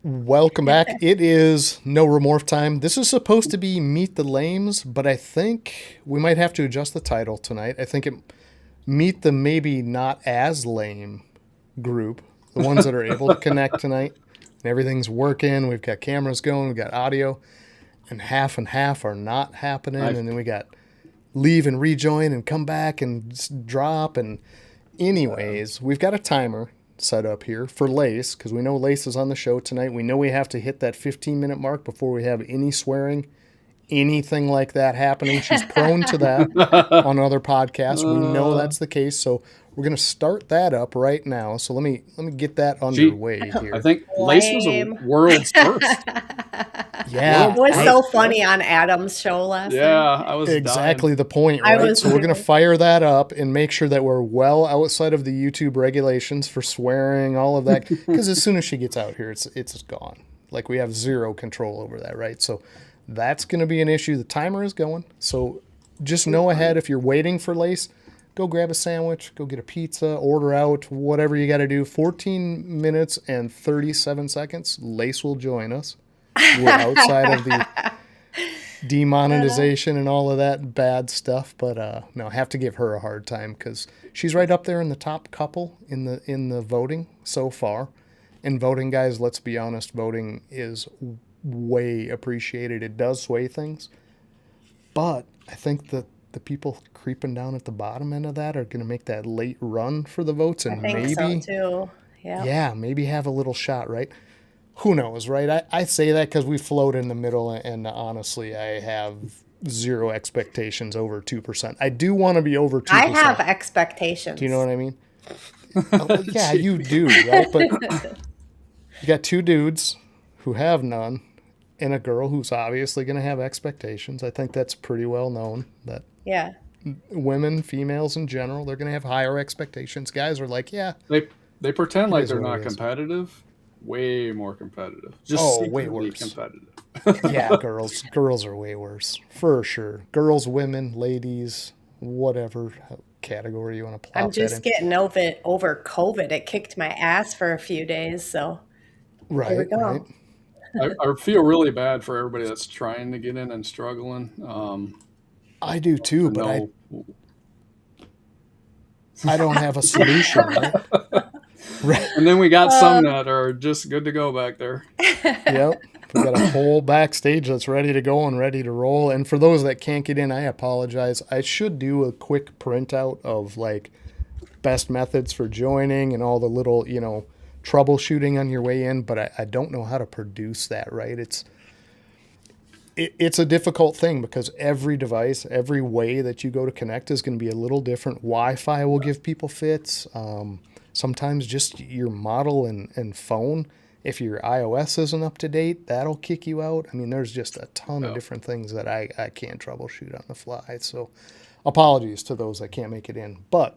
Welcome back. It is no remorph time. This is supposed to be Meet the Lames, but I think we might have to adjust the title tonight. I think it Meet the maybe not as lame group, the ones that are able to connect tonight, and everything's working. We've got cameras going, we've got audio, and half are not happening. And then we got leave and rejoin and come back and drop. And anyways, we've got a timer set up here for Lace, because we know Lace is on the show tonight. We know we have to hit that 15-minute mark before we have any swearing, anything like that happening. She's prone to that on other podcasts. We know that's the case, so we're going to start that up right now. So let me get that underway here. I think Lace was a world's first. Yeah. It was so funny on Adam's show last night. Yeah, I was exactly dying. the point, right? So we're going to fire that up and make sure that we're well outside of the YouTube regulations for swearing, all of that. Because as soon as she gets out here, it's gone. Like, we have zero control over that, right? So that's going to be an issue. The timer is going. So just know ahead, if you're waiting for Lace, go grab a sandwich, go get a pizza, order out, whatever you got to do. 14 minutes and 37 seconds, Lace will join us. We're outside of the demonetization and all of that bad stuff, but no, I have to give her a hard time because she's right up there in the top couple in the voting so far. And voting, guys, let's be honest, voting is way appreciated. It does sway things, but I think that the people creeping down at the bottom end of that are going to make that late run for the votes, and maybe so too. Yeah, maybe have a little shot, right? Who knows, right? I say that because we float in the middle, and honestly, I have zero expectations over 2%. I do want to be over 2%. I have expectations. Do you know what I mean? Yeah, you do, right? But you got two dudes who have none, and a girl who's obviously going to have expectations. I think that's pretty well known that women, females in general, they're going to have higher expectations. Guys are like, yeah. They pretend like they're not competitive. Way more competitive. Just way worse. Competitive. Yeah, girls are way worse for sure. Girls, women, ladies, whatever category you want to plop I'm just getting over COVID. It kicked my ass for a few days, so right, here we go. Right. I feel really bad for everybody that's trying to get in and struggling. I do too, but I don't have a solution. Right? And then we got some that are just good to go back there. Yep. We got a whole backstage that's ready to go and ready to roll. And for those that can't get in, I apologize. I should do a quick printout of like best methods for joining and all the little, troubleshooting on your way in, but I don't know how to produce that, right? It's a difficult thing because every device, every way that you go to connect is going to be a little different. Wi-Fi will give people fits. Sometimes just your model and phone, if your iOS isn't up to date, that'll kick you out. I mean, there's just a ton of different things that I can't troubleshoot on the fly. So apologies to those that can't make it in. But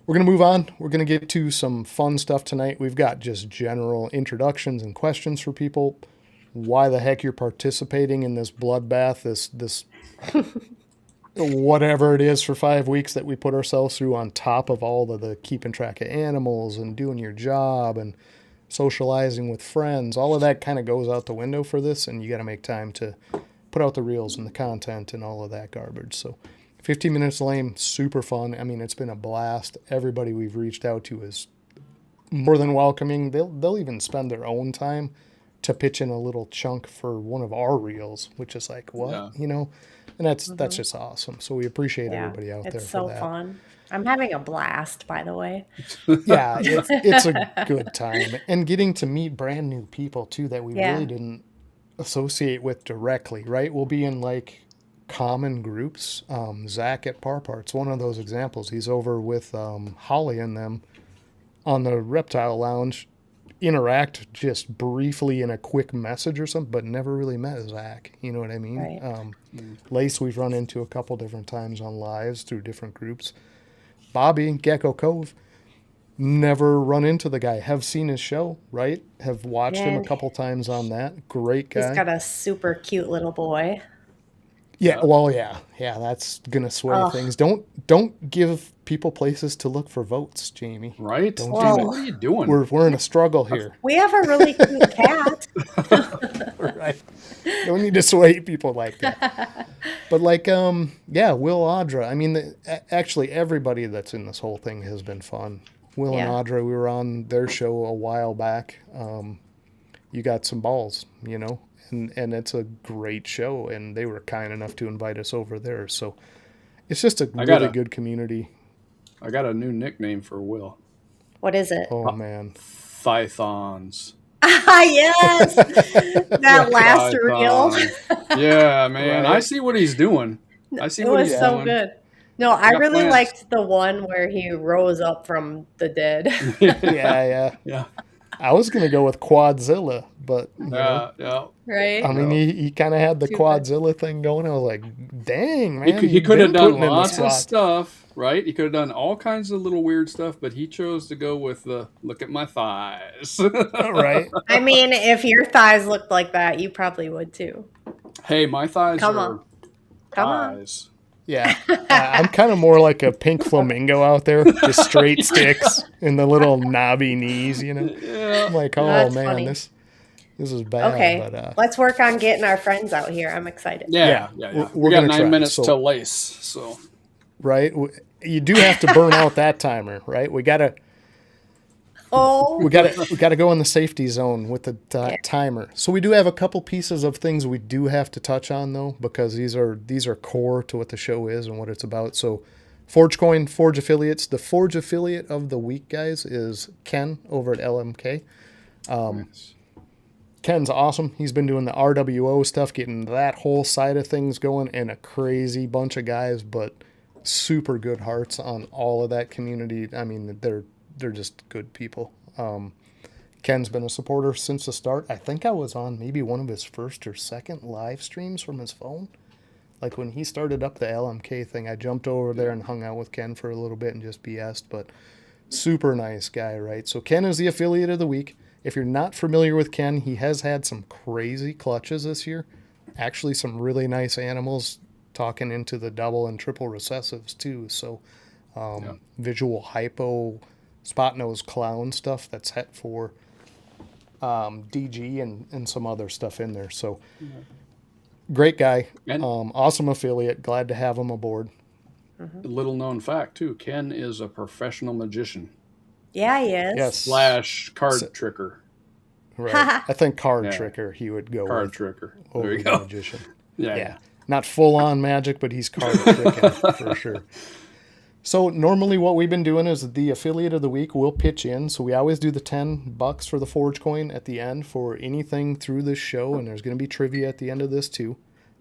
we're going to move on. We're going to get to some fun stuff tonight. We've got just general introductions and questions for people. Why the heck you're participating in this bloodbath, this whatever it is for 5 weeks that we put ourselves through, on top of all of the keeping track of animals and doing your job and socializing with friends. All of that kind of goes out the window for this, and you got to make time to put out the reels and the content and all of that garbage. So 15 minutes lame, super fun. I mean, it's been a blast. Everybody we've reached out to is more than welcoming. They'll even spend their own time to pitch in a little chunk for one of our reels, which is like, what? Yeah. And that's just awesome. So we appreciate everybody out there for that. It's so fun. I'm having a blast, by the way. Yeah, it's a good time. And getting to meet brand new people, too, that we really didn't associate with directly, right? We'll be in, like, common groups. Zach at Parpart's one of those examples. He's over with Holly and them on the Reptile Lounge. Interact just briefly in a quick message or something, but never really met Zach. You know what I mean? Right. Lace we've run into a couple different times on lives through different groups. Bobby, Gecko Cove, never run into the guy. Have seen his show, right? Have watched him a couple times on that. Great guy. He's got a super cute little boy. Yeah, well, yeah, that's gonna sway things. Don't give people places to look for votes, Jamie. Right? Don't Jamie, do it. what are you doing? We're in a struggle here. We have a really cute cat. Right. Don't need to sway people like that. But like, yeah, Will Audra. I mean, actually, everybody that's in this whole thing has been fun. Will and Audra, we were on their show a while back. You got some balls, and it's a great show, and they were kind enough to invite us over there. So it's just a really good community. I got a new nickname for Will. What is it? Oh, man. Pythons. Yes, that last reel. Yeah, man. Right. I see what he's doing. I see what he's doing. It was so good. No, I really liked the one where he rose up from the dead. Yeah. I was gonna go with Quadzilla, but yeah. Right. I mean, he kind of had the Quadzilla thing going. I was like, dang, man. He could have done lots of stuff, right? He could have done all kinds of little weird stuff, but he chose to go with the look at my thighs. Right. I mean, if your thighs looked like that, you probably would too. Hey, my thighs are Come on. Yeah. I'm kind of more like a pink flamingo out there, just straight sticks and the little knobby knees, Yeah. I'm like, oh, that's man, funny. this is bad. Okay, but, let's work on getting our friends out here. I'm excited. Yeah. We're got gonna 9 try. minutes to lace, so. Right? You do have to burn out that timer, right? We gotta go in the safety zone with the timer. So we do have a couple pieces of things we do have to touch on though, because these are core to what the show is and what it's about. So ForgeCoin, Forge affiliates. The Forge affiliate of the week, guys, is Ken over at LMK. Nice. Ken's awesome. He's been doing the RWO stuff, getting that whole side of things going, and a crazy bunch of guys, but super good hearts on all of that community. I mean, they're just good people. Ken's been a supporter since the start. I think I was on maybe one of his first or second live streams from his phone. Like when he started up the LMK thing, I jumped over there and hung out with Ken for a little bit and just BS'd, but super nice guy, right? So Ken is the affiliate of the week. If you're not familiar with Ken, he has had some crazy clutches this year. Actually, some really nice animals talking into the double and triple recessives too. So visual hypo, spot nose clown stuff that's het for DG and some other stuff in there. So great guy, awesome affiliate. Glad to have him aboard. A little known fact too, Ken is a professional magician. Yeah, he is. Yes. / card tricker. Right. I think card tricker he would go card with. Tricker. Over There you the go. Magician. Yeah. Not full on magic, but he's card tricking for sure. So normally what we've been doing is the affiliate of the week will pitch in. So we always do the $10 for the Forge coin at the end for anything through this show, and there's going to be trivia at the end of this too.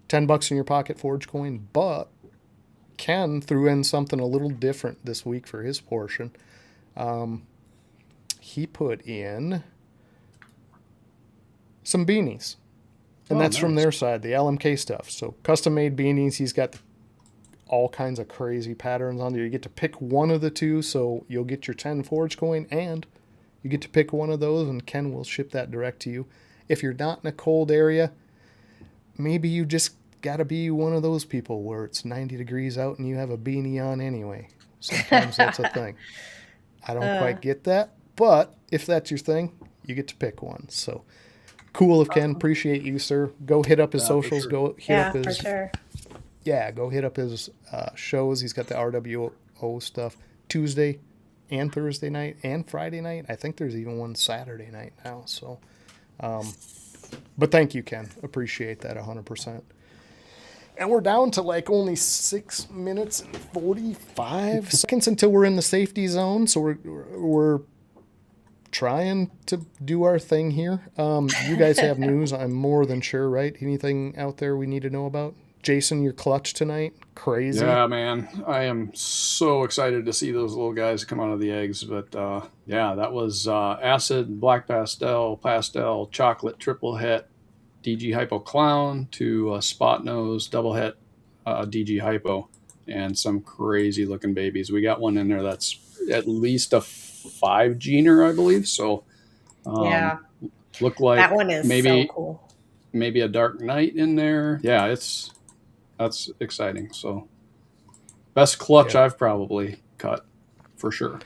$10 in your pocket Forge coin, but Ken threw in something a little different this week for his portion. He put in some beanies. And that's nice. From their side, the LMK stuff. So custom-made beanies. He's got all kinds of crazy patterns on there. You get to pick one of the two, so you'll get your 10 Forge coin, and you get to pick one of those, and Ken will ship that direct to you. If you're not in a cold area, maybe you just got to be one of those people where it's 90 degrees out and you have a beanie on anyway. Sometimes that's a thing. I don't quite get that, but if that's your thing, you get to pick one. So cool of Ken. Appreciate you, sir. Go hit up his socials. Sure. Go hit up his. For sure. Yeah, go hit up his shows. He's got the RWO stuff Tuesday and Thursday night and Friday night. I think there's even one Saturday night now. So, but thank you, Ken. Appreciate that 100%. And we're down to like only 6 minutes and 45 seconds until we're in the safety zone. So we're trying to do our thing here. You guys have news, I'm more than sure, right? Anything out there we need to know about? Jason, your clutch tonight? Crazy. Yeah, man. I am so excited to see those little guys come out of the eggs. But yeah, that was acid, black pastel, chocolate, triple het, DG Hypo Clown to spot nose, double het, DG Hypo, and some crazy looking babies. We got one in there that's at least a 5 gener, I believe. So yeah, look like that one is maybe so cool. Maybe a dark knight in there. Yeah, it's that's exciting. So best clutch I've probably cut for sure.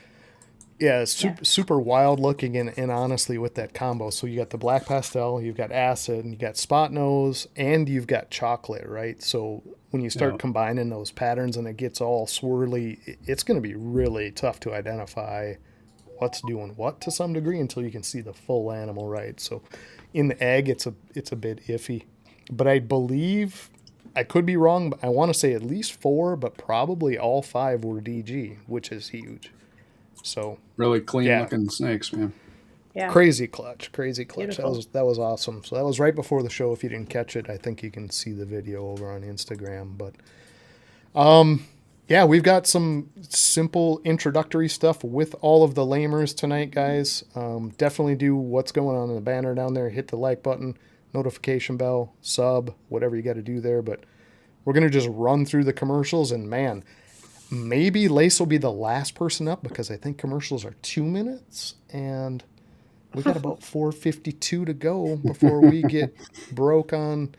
Yeah, it's super wild looking, and honestly with that combo. So you got the black pastel, you've got acid, and you got spot nose, and you've got chocolate, right? So when you start combining those patterns and it gets all swirly, it's going to be really tough to identify what's doing what to some degree until you can see the full animal, right? So in the egg, it's a bit iffy, but I believe, I could be wrong, but I want to say at least 4, but probably all 5 were DG, which is huge. So really clean looking snakes, man. Yeah. Crazy clutch. Beautiful. That was awesome. So that was right before the show. If you didn't catch it, I think you can see the video over on Instagram. But yeah, we've got some simple introductory stuff with all of the lamers tonight, guys. Definitely do what's going on in the banner down there. Hit the like button, notification bell, sub, whatever you got to do there. But we're going to just run through the commercials, and man, maybe Lace will be the last person up because I think commercials are 2 minutes, and we got about 4:52 to go before we get broke on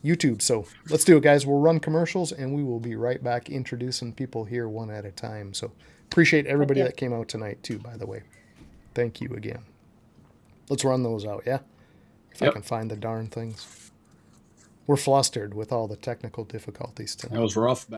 YouTube. So let's do it, guys. We'll run commercials, and we will be right back introducing people here one at a time. So appreciate everybody that came out tonight too, by the way. Thank you again. Let's run those out, yeah? If I can find the darn things. We're flustered with all the technical difficulties tonight. That was rough.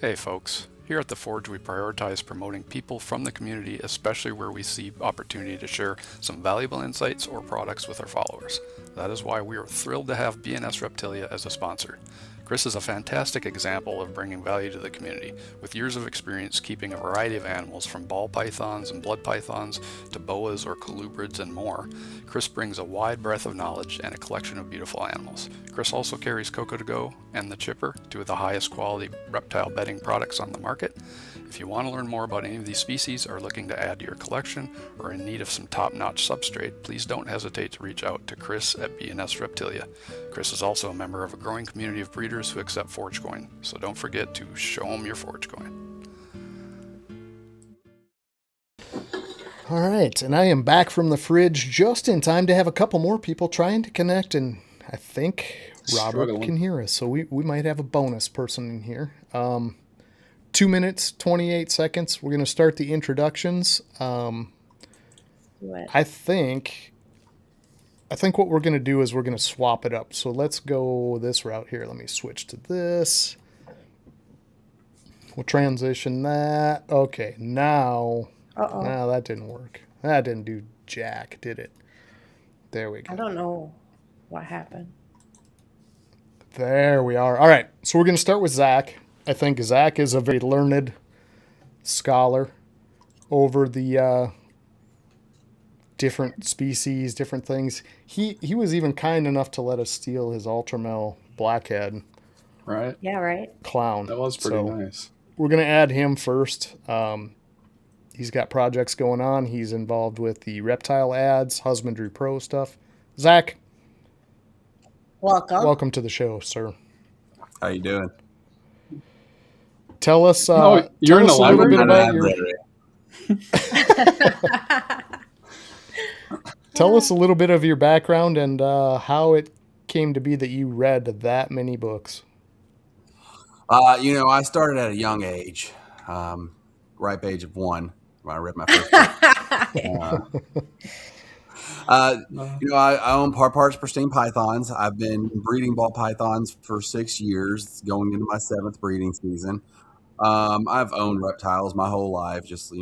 Hey folks, here at The Forge we prioritize promoting people from the community, especially where we see opportunity to share some valuable insights or products with our followers. That is why we are thrilled to have BNS Reptilia as a sponsor. Chris is a fantastic example of bringing value to the community, with years of experience keeping a variety of animals from ball pythons and blood pythons to boas or colubrids and more. Chris brings a wide breadth of knowledge and a collection of beautiful animals. Chris also carries Coco to Go and the Chipper, two of the highest quality reptile bedding products on the market. If you want to learn more about any of these species, are looking to add to your collection, or in need of some top-notch substrate, please don't hesitate to reach out to Chris at BNS Reptilia. Chris is also a member of a growing community of breeders who accept Forge Coin, so don't forget to show them your Forge Coin. All right, and I am back from the fridge just in time to have a couple more people trying to connect, and I think Robert can hear us, so we might have a bonus person in here. 2 minutes, 28 seconds. We're going to start the introductions. I think what we're going to do is we're going to swap it up. So let's go this route here. Let me switch to this. We'll transition that. Okay, now. No, that didn't work. That didn't do jack, did it? There we go. I don't know what happened. There we are. All right, so we're going to start with Zach. I think Zach is a very learned scholar over the different species, different things. He was even kind enough to let us steal his Ultramel Blackhead. Right? Yeah, right. Clown. That was pretty nice. We're going to add him first. He's got projects going on. He's involved with the reptile ads, Husbandry Pro stuff. Zach. Welcome to the show, sir. How you doing? Tell us. You're in the library. Tell us a little bit of your background and how it came to be that you read that many books. I started at a young age, ripe age of 1, when I read my first book. I own Parts Pristine Pythons. I've been breeding ball pythons for 6 years, going into my 7th breeding season. I've owned reptiles my whole life, just,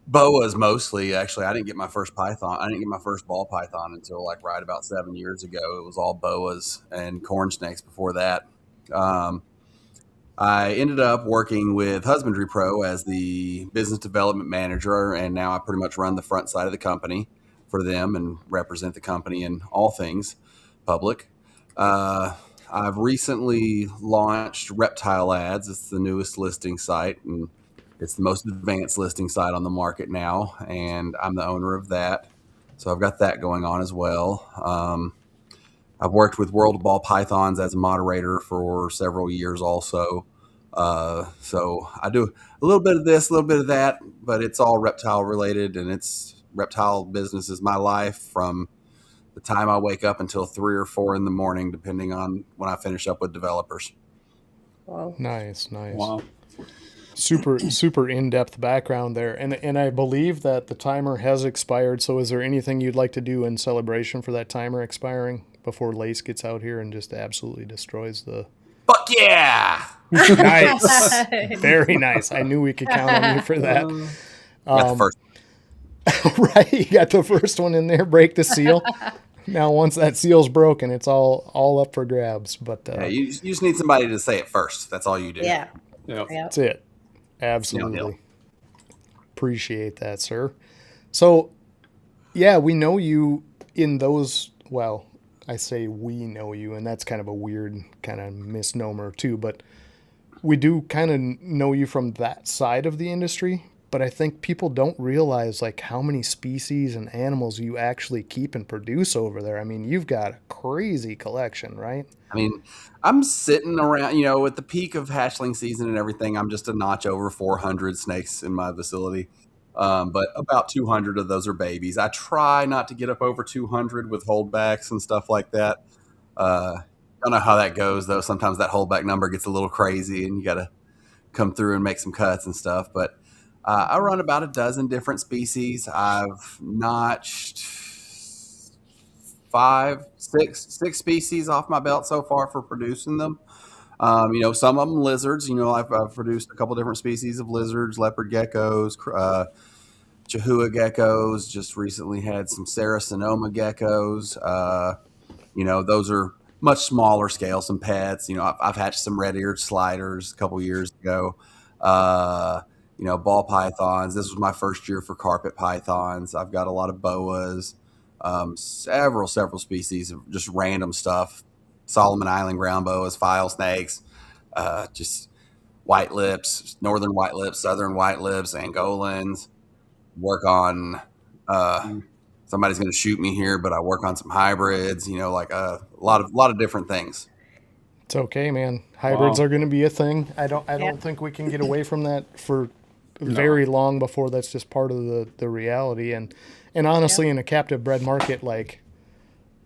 boas mostly. Actually, I didn't get my first ball python until like right about 7 years ago. It was all boas and corn snakes before that. I ended up working with Husbandry Pro as the business development manager, and now I pretty much run the front side of the company for them and represent the company in all things public. I've recently launched Reptile Ads. It's the newest listing site, and it's the most advanced listing site on the market now, and I'm the owner of that. So I've got that going on as well. I've worked with World Ball Pythons as a moderator for several years also. So I do a little bit of this, a little bit of that, but it's all reptile related, and reptile business is my life from the time I wake up until 3 or 4 in the morning, depending on when I finish up with developers. Wow. Nice. Wow. Super in-depth background there. And I believe that the timer has expired. So is there anything you'd like to do in celebration for that timer expiring before Lace gets out here and just absolutely destroys the... Fuck yeah! Nice. Very nice. I knew we could count on you for that. Got the first. Right. You got the first one in there. Break the seal. Now, once that seal's broken, it's all up for grabs. But Yeah, you just need somebody to say it first. That's all you do. Yeah. Yep. that's it. Absolutely. Downhill. Appreciate that, sir. So, yeah, we know you in those, well, I say we know you, and that's kind of a weird kind of misnomer too, but we do kind of know you from that side of the industry. But I think people don't realize like how many species and animals you actually keep and produce over there. I mean, you've got a crazy collection, right? I mean, I'm sitting around, at the peak of hatchling season and everything, I'm just a notch over 400 snakes in my facility. But about 200 of those are babies. I try not to get up over 200 with holdbacks and stuff like that. Don't know how that goes, though. Sometimes that holdback number gets a little crazy and you got to come through and make some cuts and stuff. But I run about a dozen different species. I've notched six species off my belt so far for producing them. Some of them lizards. I've produced a couple different species of lizards, leopard geckos, Chihuahua geckos. Just recently had some Sarah-Sonoma geckos. Those are much smaller scale, some pets. I've hatched some red-eared sliders a couple years ago. Ball pythons. This was my first year for carpet pythons. I've got a lot of boas, several species of just random stuff. Solomon Island ground boas, file snakes, just white lips, northern white lips, southern white lips, Angolans. Work on, somebody's going to shoot me here, but I work on some hybrids, like a lot of different things. It's okay, man. Hybrids Wow. are going to be a thing. I don't think we can get away from that for very long before that's just part of the reality. And honestly, in a captive bred market, like,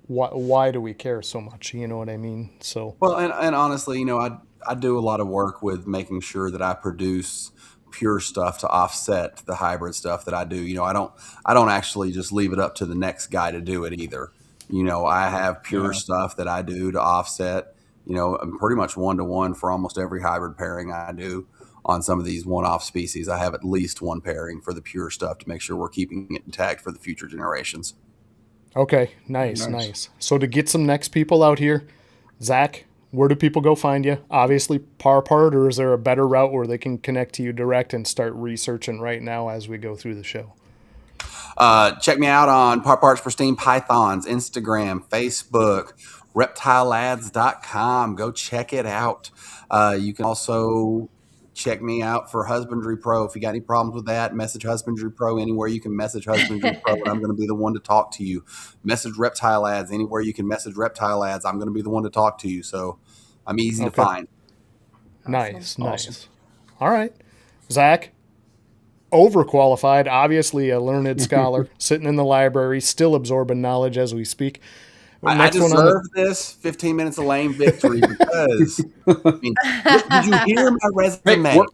why do we care so much? You know what I mean? So Well, and honestly, I do a lot of work with making sure that I produce pure stuff to offset the hybrid stuff that I do. I don't actually just leave it up to the next guy to do it either. I have pure stuff that I do to offset. I'm pretty much 1-to-1 for almost every hybrid pairing I do on some of these one-off species. I have at least one pairing for the pure stuff to make sure we're keeping it intact for the future generations. okay, nice. So to get some next people out here, Zach, where do people go find you? Obviously, Parpart, or is there a better route where they can connect to you direct and start researching right now as we go through the show? Check me out on Parparts Pristine Pythons, Instagram, Facebook, reptileads.com. Go check it out. You can also check me out for Husbandry Pro. If you got any problems with that, message Husbandry Pro anywhere you can message Husbandry Pro, and I'm going to be the one to talk to you. Message Reptile Ads anywhere you can message Reptile Ads. I'm going to be the one to talk to you. So I'm easy to find. Nice. All right. Zach, overqualified, obviously a learned scholar, sitting in the library, still absorbing knowledge as we speak. I deserve this 15 minutes of lame victory because did you hear my resume?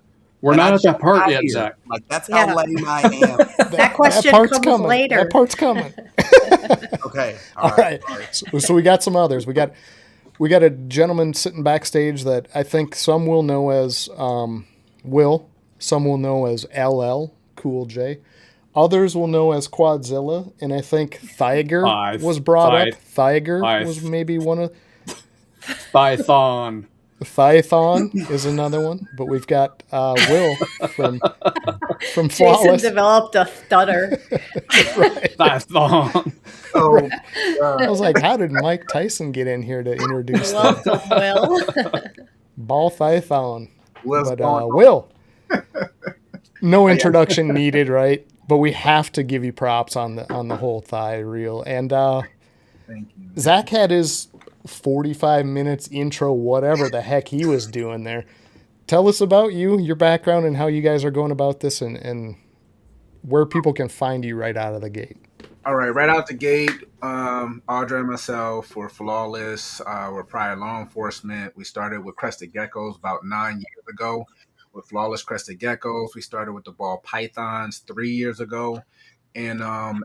We're And not I at that jumped part out yet, here. Zach. Like, that's Yeah. how lame I am. That question part's comes coming. later. That part's coming. Okay. All right. So we got some others. We got a gentleman sitting backstage that I think some will know as Will, some will know as LL Cool J, others will know as Quadzilla, and I think Thiger was brought up. Thiger was maybe one of. Python. Thython is another one, but we've got Will from Jason Flawless. developed a stutter. Python. Oh, I was like, how did Mike Tyson get in here to introduce that? Welcome, Will. Ball Thython. what's But going on? Will, no introduction needed, right? But we have to give you props on the whole thigh reel. And Thank you. Zach had his 45 minutes intro, whatever the heck he was doing there. Tell us about you, your background, and how you guys are going about this, and where people can find you right out of the gate. All right out the gate, Audrey and myself were Flawless. We're prior law enforcement. We started with crested geckos about 9 years ago. With Flawless crested geckos, we started with the ball pythons 3 years ago. And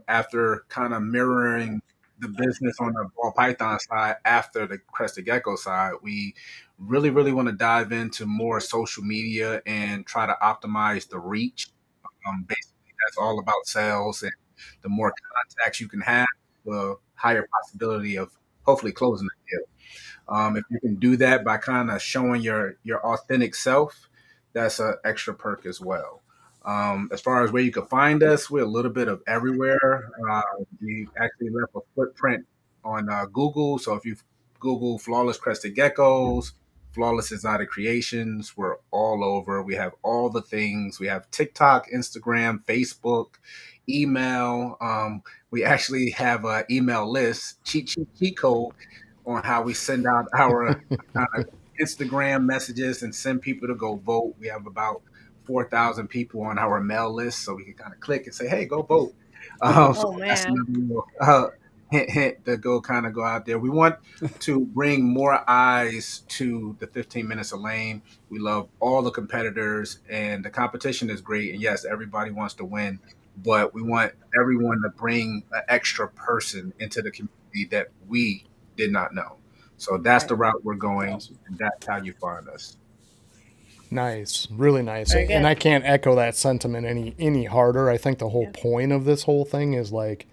after kind of mirroring the business on the ball python side after the crested gecko side, we really, really want to dive into more social media and try to optimize the reach. Basically, that's all about sales, and the more contacts you can have, the higher possibility of hopefully closing the deal. If you can do that by kind of showing your authentic self, that's an extra perk as well. As far as where you can find us, we're a little bit of everywhere. We actually left a footprint on Google. So if you Google Flawless Crested Geckos, Flawless Exotic Creations, we're all over. We have all the things. We have TikTok, Instagram, Facebook, email. We actually have an email list, cheat code on how we send out our Instagram messages and send people to go vote. We have about 4,000 people on our mail list, so we can kind of click and say, "Hey, go vote." So Oh, that's man. another little hint to go out there. We want to bring more eyes to the 15 minutes of lane. We love all the competitors, and the competition is great. And yes, everybody wants to win, but we want everyone to bring an extra person into the community that we did not know. So that's the route we're going, Awesome. and that's how you find us. Nice, really nice. Very good. And I can't echo that sentiment any harder. I think the whole Yeah. point of this whole thing is like,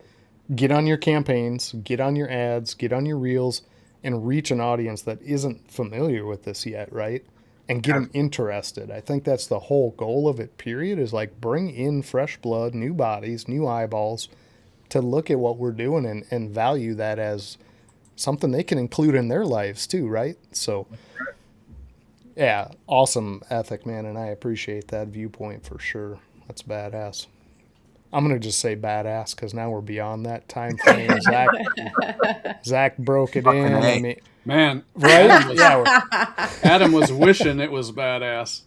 get on your campaigns, get on your ads, get on your reels, and reach an audience that isn't familiar with this yet, right? And get them interested. I think that's the whole goal of it, period, is like bring in fresh blood, new bodies, new eyeballs to look at what we're doing and value that as something they can include in their lives too, right? So, yeah, awesome ethic, man, and I appreciate that viewpoint for sure. That's badass. I'm gonna just say badass because now we're beyond that time frame. Zach broke it in. I mean, Man, right? Adam was wishing it was badass.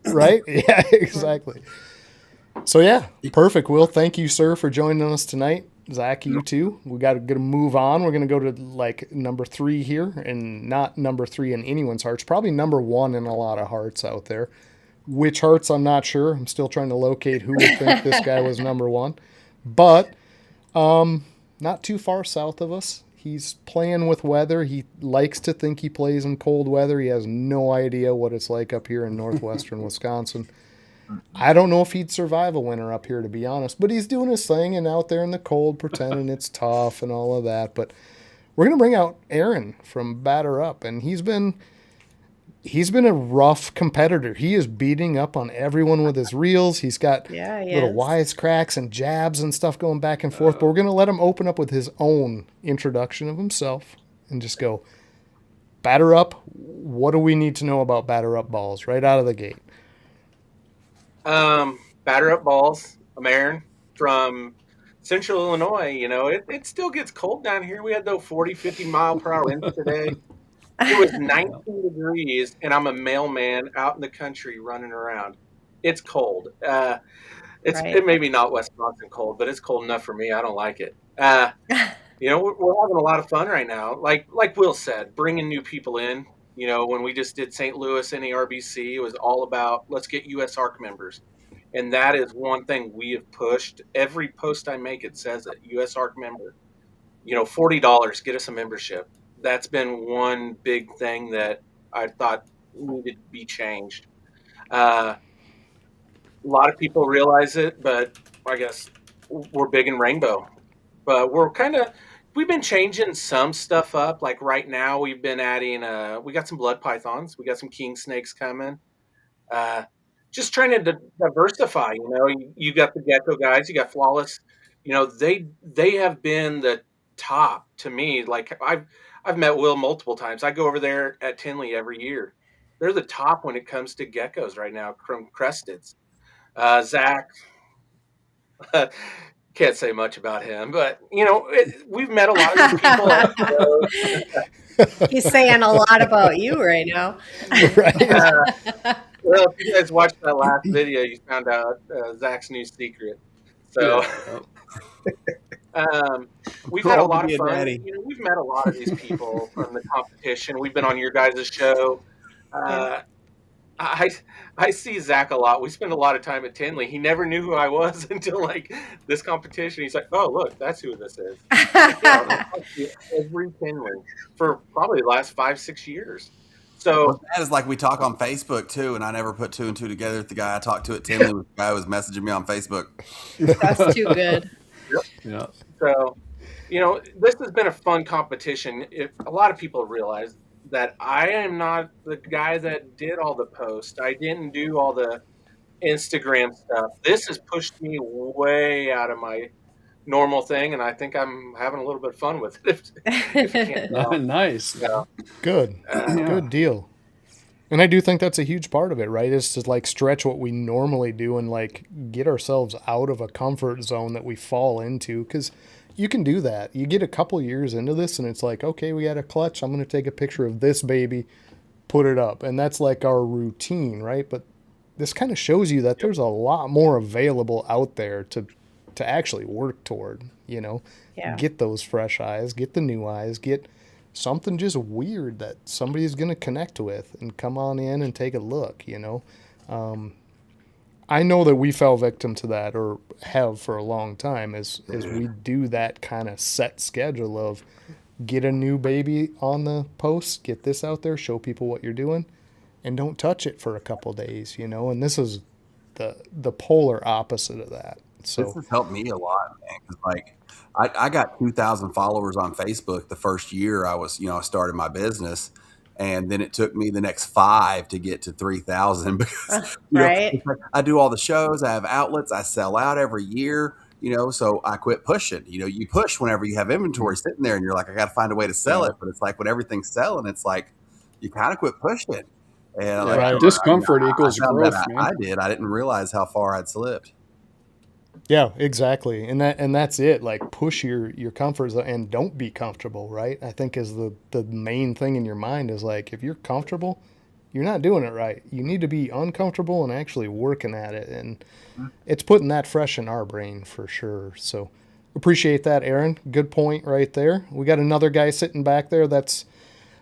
Right? Yeah, exactly. So yeah, perfect. Will, thank you, sir, for joining us tonight. Zach, you too. We got to move on. We're gonna go to like number 3 here, and not number 3 in anyone's hearts. Probably number 1 in a lot of hearts out there. Which hearts, I'm not sure. I'm still trying to locate who would think this guy was number 1. But not too far south of us. He's playing with weather. He likes to think he plays in cold weather. He has no idea what it's like up here in northwestern Wisconsin. I don't know if he'd survive a winter up here, to be honest. But he's doing his thing and out there in the cold, pretending it's tough and all of that. But we're going to bring out Aaron from Batter Up, and he's been a rough competitor. He is beating up on everyone with his reels. He's got little wisecracks and jabs and stuff going back and forth. But we're going to let him open up with his own introduction of himself and just go, Batter Up, what do we need to know about Batter Up balls right out of the gate? Batter Up balls. I'm Aaron from Central Illinois. You know, it still gets cold down here. We had those 40, 50 mile per hour winds today. It was 19 degrees, and I'm a mailman out in the country running around. It's cold. It may be not Wisconsin cold, but it's cold enough for me. I don't like it. You know, we're having a lot of fun right now. Like Will said, bringing new people in. You know, when we just did St. Louis NERBC, it was all about let's get US ARC members. And that is one thing we have pushed. Every post I make, it says it, US ARC member. You know, $40, get us a membership. That's been one big thing that I thought needed to be changed. A lot of people realize it, but I guess we're big in rainbow. But we've been changing some stuff up. Like right now, we've been adding, we got some blood pythons, we got some king snakes coming. Uh, just trying to diversify. You know, you got the gecko guys, you got Flawless. You know, they have been the top to me. Like I've met Will multiple times. I go over there at Tinley every year. They're the top when it comes to geckos right now from cresteds. Zach, can't say much about him, but you know, we've met a lot of these people at shows. He's saying a lot about you right now. Right. Well, if you guys watched that last video, you found out Zach's new secret. So we've had a lot of fun. You know, we've met a lot of these people from the competition. We've been on your guys' show. I see Zach a lot. We spend a lot of time at Tinley. He never knew who I was until like this competition. He's like, "Oh, look, that's who this is." Every Tinley for probably the last 5-6 years. So that is like we talk on Facebook too, and I never put 2 and 2 together. The guy I talked to at Tinley was the guy who was messaging me on Facebook. That's too good. Yeah. So, you know, this has been a fun competition. If a lot of people realize that I am not the guy that did all the posts. I didn't do all the Instagram stuff. This has pushed me way out of my normal thing, and I think I'm having a little bit of fun with it. If you can't tell. Nice. Yeah. Good. Good deal. And I do think that's a huge part of it, right? Is to like stretch what we normally do and like get ourselves out of a comfort zone that we fall into. Because you can do that. You get a couple years into this and it's like, okay, we got a clutch. I'm going to take a picture of this baby, put it up. And that's like our routine, right? But this kind of shows you that there's a lot more available out there to actually work toward, you know, get those fresh eyes, get the new eyes, get something just weird that somebody's going to connect with and come on in and take a look, you know. I know that we fell victim to that, or have for a long time, as we do that kind of set schedule of get a new baby on the post, get this out there, show people what you're doing, and don't touch it for a couple days, you know. And this is the polar opposite of that. So this has helped me a lot, man. 'Cause like I got 2,000 followers on Facebook the first year I started my business. And then it took me the next 5 to get to 3,000 because right. I do all the shows. I have outlets. I sell out every year, you know, so I quit pushing. You know, you push whenever you have inventory sitting there and you're like, I got to find a way to sell it. But it's like when everything's selling, it's like you kind of quit pushing. And like, discomfort equals growth, man. I did. I didn't realize how far I'd slipped. Yeah, exactly. And that's it. Like push your comfort zone and don't be comfortable, right? I think is the main thing in your mind is like if you're comfortable, you're not doing it right. You need to be uncomfortable and actually working at it. And it's putting that fresh in our brain for sure. So appreciate that, Aaron. Good point right there. We got another guy sitting back there that's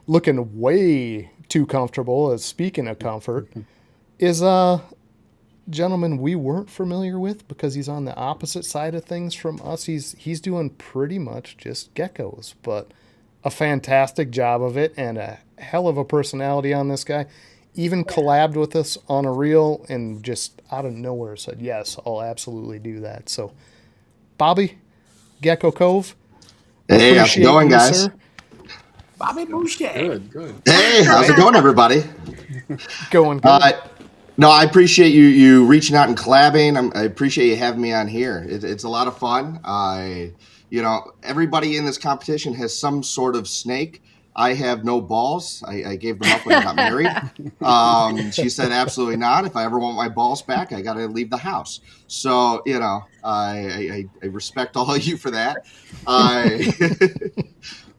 looking way too comfortable. Speaking of comfort, is gentleman we weren't familiar with because he's on the opposite side of things from us. He's doing pretty much just geckos, but a fantastic job of it and a hell of a personality on this guy. Even collabed with us on a reel and just out of nowhere said, yes, I'll absolutely do that. So Bobby, Gecko Cove. Hey, how's it going, guys? Sir. Bobby Boucher. Good. Hey, how's it going, everybody? Going good. No, I appreciate you reaching out and collabing. I appreciate you having me on here. It's a lot of fun. Everybody in this competition has some sort of snake. I have no balls. I gave them up when I got married. She said, absolutely not. If I ever want my balls back, I got to leave the house. So, I respect all of you for that.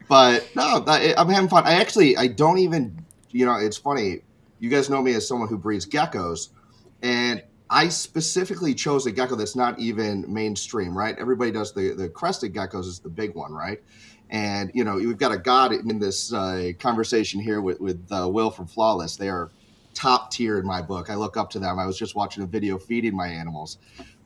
But no, I'm having fun. I don't even, it's funny. You guys know me as someone who breeds geckos, and I specifically chose a gecko that's not even mainstream, right? Everybody does the crested geckos is the big one, right? And, you know, we've got a god in this conversation here with Will from Flawless. They are top tier in my book. I look up to them. I was just watching a video feeding my animals.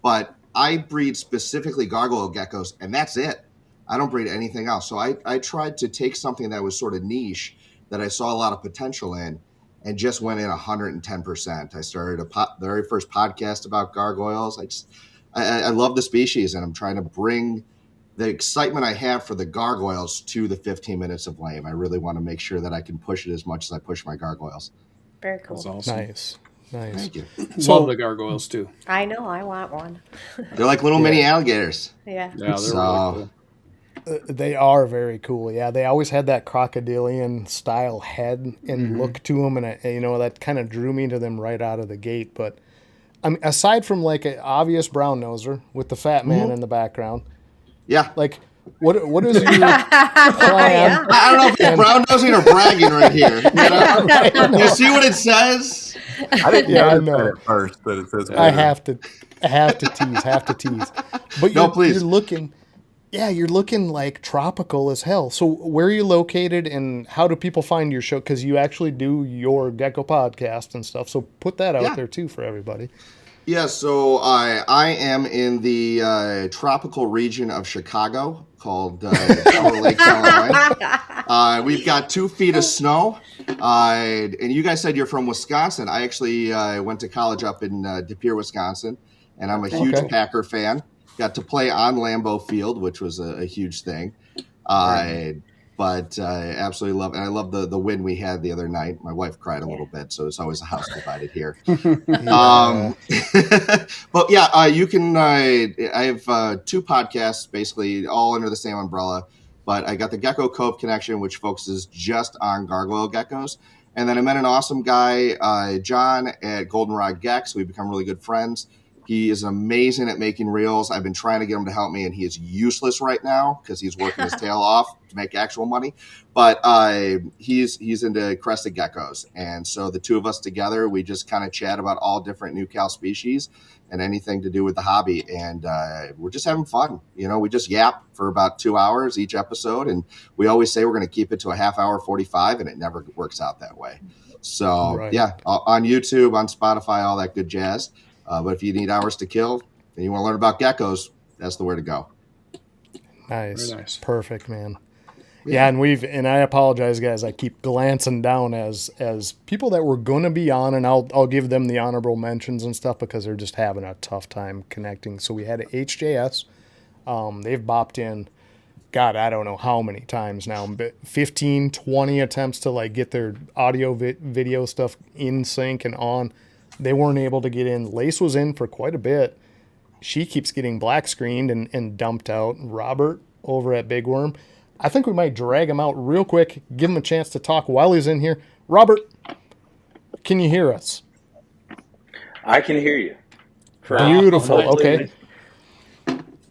But I breed specifically gargoyle geckos, and that's it. I don't breed anything else. So I tried to take something that was sort of niche that I saw a lot of potential in and just went in 110%. I started the very first podcast about gargoyles. I love the species, and I'm trying to bring the excitement I have for the gargoyles to the 15 minutes of lame. I really want to make sure that I can push it as much as I push my gargoyles. Very cool. That's awesome. Nice. Thank you. Love the gargoyles too. I know. I want one. They're like little mini alligators. Yeah. Yeah, they're So- really cool. They are very cool. Yeah, they always had that crocodilian style head and look to them, and that kind of drew me to them right out of the gate. But I mean, aside from like an obvious brown noser with the fat man in the background, Yeah. like what is your plan? Yeah. I don't know if it's brown nosing or bragging right here. You know? You see what it says? I didn't Yeah, I notice know. that at first, but it says I have to tease. But No, please. you're looking like tropical as hell. So where are you located, and how do people find your show? Because you actually do your gecko podcast and stuff. So put that out there too for everybody. Yeah, so I am in the tropical region of Chicago called Shower Lakes, Illinois. We've got 2 feet of snow. And you guys said you're from Wisconsin. I actually went to college up in De Pere, Wisconsin, and I'm a huge Packer fan. Got to play on Lambeau Field, which was a huge thing. But I absolutely love it. And I love the win we had the other night. My wife cried a little bit, so it's always a house divided here. But yeah, you can. I have 2 podcasts, basically all under the same umbrella. But I got the Gecko Cove Connection, which focuses just on gargoyle geckos. And then I met an awesome guy, John, at Goldenrod Gex. We've become really good friends. He is amazing at making reels. I've been trying to get him to help me, and he is useless right now because he's working his tail off to make actual money. But he's into crested geckos. And so the 2 of us together, we just kind of chat about all different new cal species and anything to do with the hobby. And we're just having fun. You know, we just yap for about 2 hours each episode. And we always say we're going to keep it to a half hour, 45, and it never works out that way. So, yeah, on YouTube, on Spotify, all that good jazz. But if you need hours to kill and you want to learn about geckos, that's the way to go. Nice. Very nice. Perfect, man. Yeah, and I apologize, guys. I keep glancing down as people that were going to be on, and I'll give them the honorable mentions and stuff because they're just having a tough time connecting. So we had HJS. They've bopped in, God, I don't know how many times now, but 15, 20 attempts to like get their audio video stuff in sync and on. They weren't able to get in. Lace was in for quite a bit. She keeps getting black screened and dumped out. Robert over at Big Worm. I think we might drag him out real quick, give him a chance to talk while he's in here. Robert, can you hear us? I can hear you. Beautiful. Okay.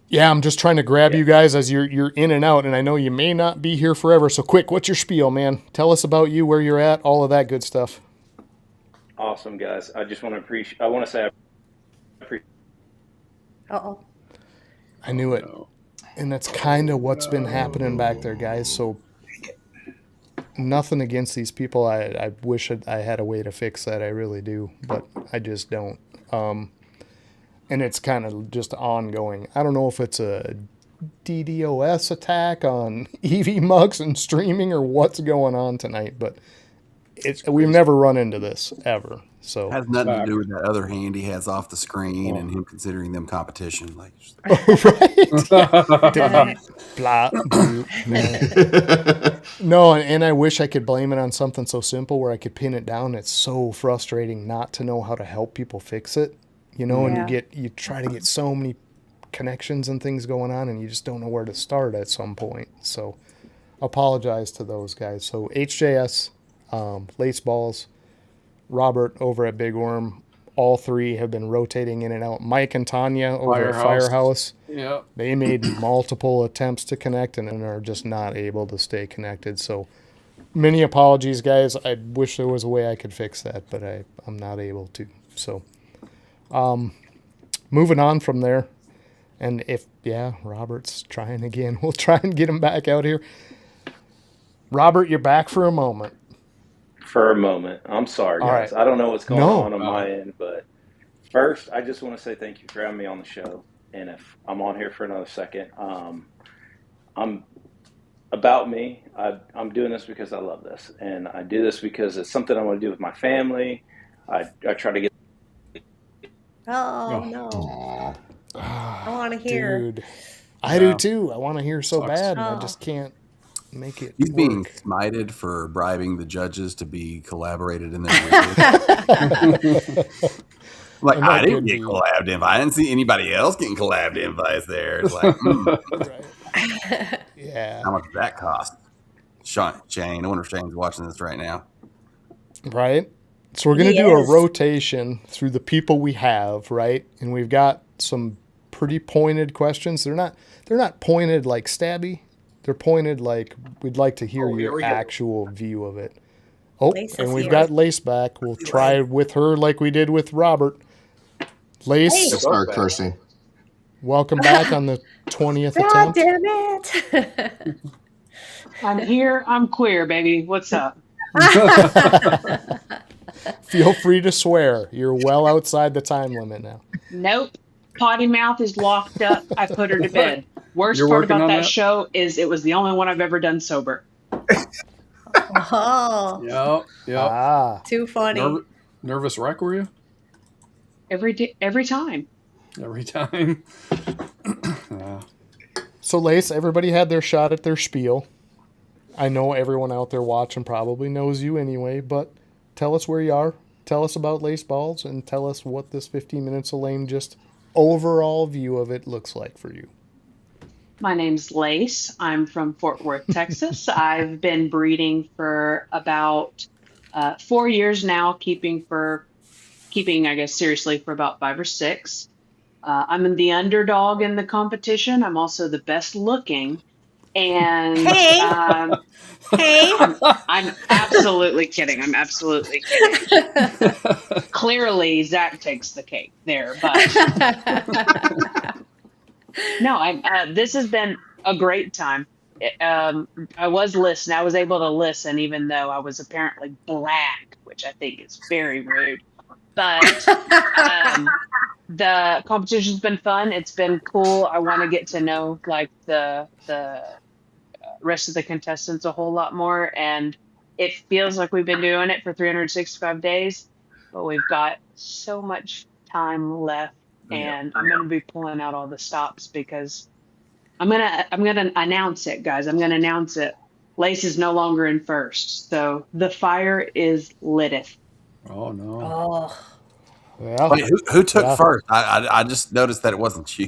Yeah, I'm just trying to grab you guys as you're in and out, and I know you may not be here forever. So quick, what's your spiel, man? Tell us about you, where you're at, all of that good stuff. Awesome, guys. I just want to say I appreciate. Uh-oh. I knew it. And that's kind of what's been happening back there, guys. So nothing against these people. I wish I had a way to fix that. I really do, but I just don't. And it's kind of just ongoing. I don't know if it's a DDoS attack on EV mugs and streaming or what's going on tonight, but we've never run into this ever. So It has nothing to do with that other hand he has off the screen and him considering them competition. Like, blah, no, and I wish I could blame it on something so simple where I could pin it down. It's so frustrating not to know how to help people fix it, and you try to get so many connections and things going on, and you just don't know where to start at some point. So apologize to those guys. So HJS, Lace Balls, Robert over at Big Worm, all 3 have been rotating in and out. Mike and Tanya over at Firehouse. Yeah. They made multiple attempts to connect and are just not able to stay connected. So many apologies, guys. I wish there was a way I could fix that, but I'm not able to. So moving on from there, and if Yeah, Robert's trying again. We'll try and get him back out here. Robert, you're back for a moment. For a moment. I'm sorry, All guys. right. I don't know what's going No. on my end, but first, I just want to say thank you for having me on the show. And if I'm on here for another second, I'm about me. I'm doing this because I love this, and I do this because it's something I want to do with my family. I try to get. Oh, no. Aw. I want to hear. Dude. I do too. I want to hear so Sucks. bad, and I Oh. just can't make it He's being work. smited for bribing the judges to be collaborated in their videos. Like, And that I didn't could get be- collabed invites. I didn't see anybody else getting collabed invites there. It's like, Right. Yeah. how much does that cost? Shane, I wonder if Shane's watching this right now. Right? So we're going to He do a is. rotation through the people we have, right? And we've got some pretty pointed questions. They're not pointed like stabby. They're pointed like we'd like to hear here your we go. actual view of it. Oh, Lace is and we've here. got Lace back. We'll try with her like we did with Robert. Lace, Hey. Start cursing. welcome back on the 20th God attempt. damn it. I'm here. I'm queer, baby. What's up? Feel free to swear. You're well outside the time limit now. Nope. Potty mouth is locked up. I put her to bed. Worst You're part working about on that that? show is it was the only one I've ever done sober. Oh, Yep. Ah. too funny. Nervous wreck, were you? Every time. Every time. Yeah. So, Lace, everybody had their shot at their spiel. I know everyone out there watching probably knows you anyway, but tell us where you are. Tell us about Lace Balls and tell us what this 15 minutes of lame just overall view of it looks like for you. My name's Lace. I'm from Fort Worth, Texas. I've been breeding for about 4 years now, keeping, I guess, seriously for about 5 or 6. I'm the underdog in the competition. I'm also the best looking. And Hey. Hey. I'm absolutely kidding. I'm absolutely kidding. Clearly, Zach takes the cake there, but no, this has been a great time. I was listening. I was able to listen, even though I was apparently black, which I think is very rude. But the competition's been fun. It's been cool. I want to get to know like the rest of the contestants a whole lot more, and it feels like we've been doing it for 365 days, but we've got so much time left, and I'm going to be pulling out all the stops because I'm gonna announce it, guys. I'm gonna announce it. Lace is no longer in first, so the fire is litteth. Oh no. Oh, Well, Wait, who took Yeah. first? I just noticed that it wasn't you.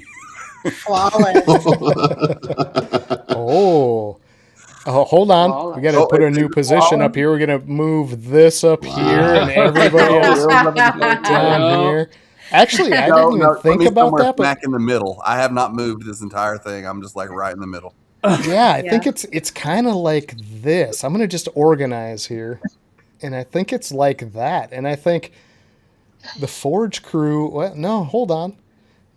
flawless. oh, hold on. We got to Oh, put a it's new position up here. We're going to move this up here and everybody else down here. Actually, I didn't even put think me about somewhere that, but smack in the middle. I have not moved this entire thing. I'm just like right in the middle. yeah, I think Yeah. it's kind of like this. I'm going to just organize here. And I think it's like that. And I think the Forge crew, well, no, hold on.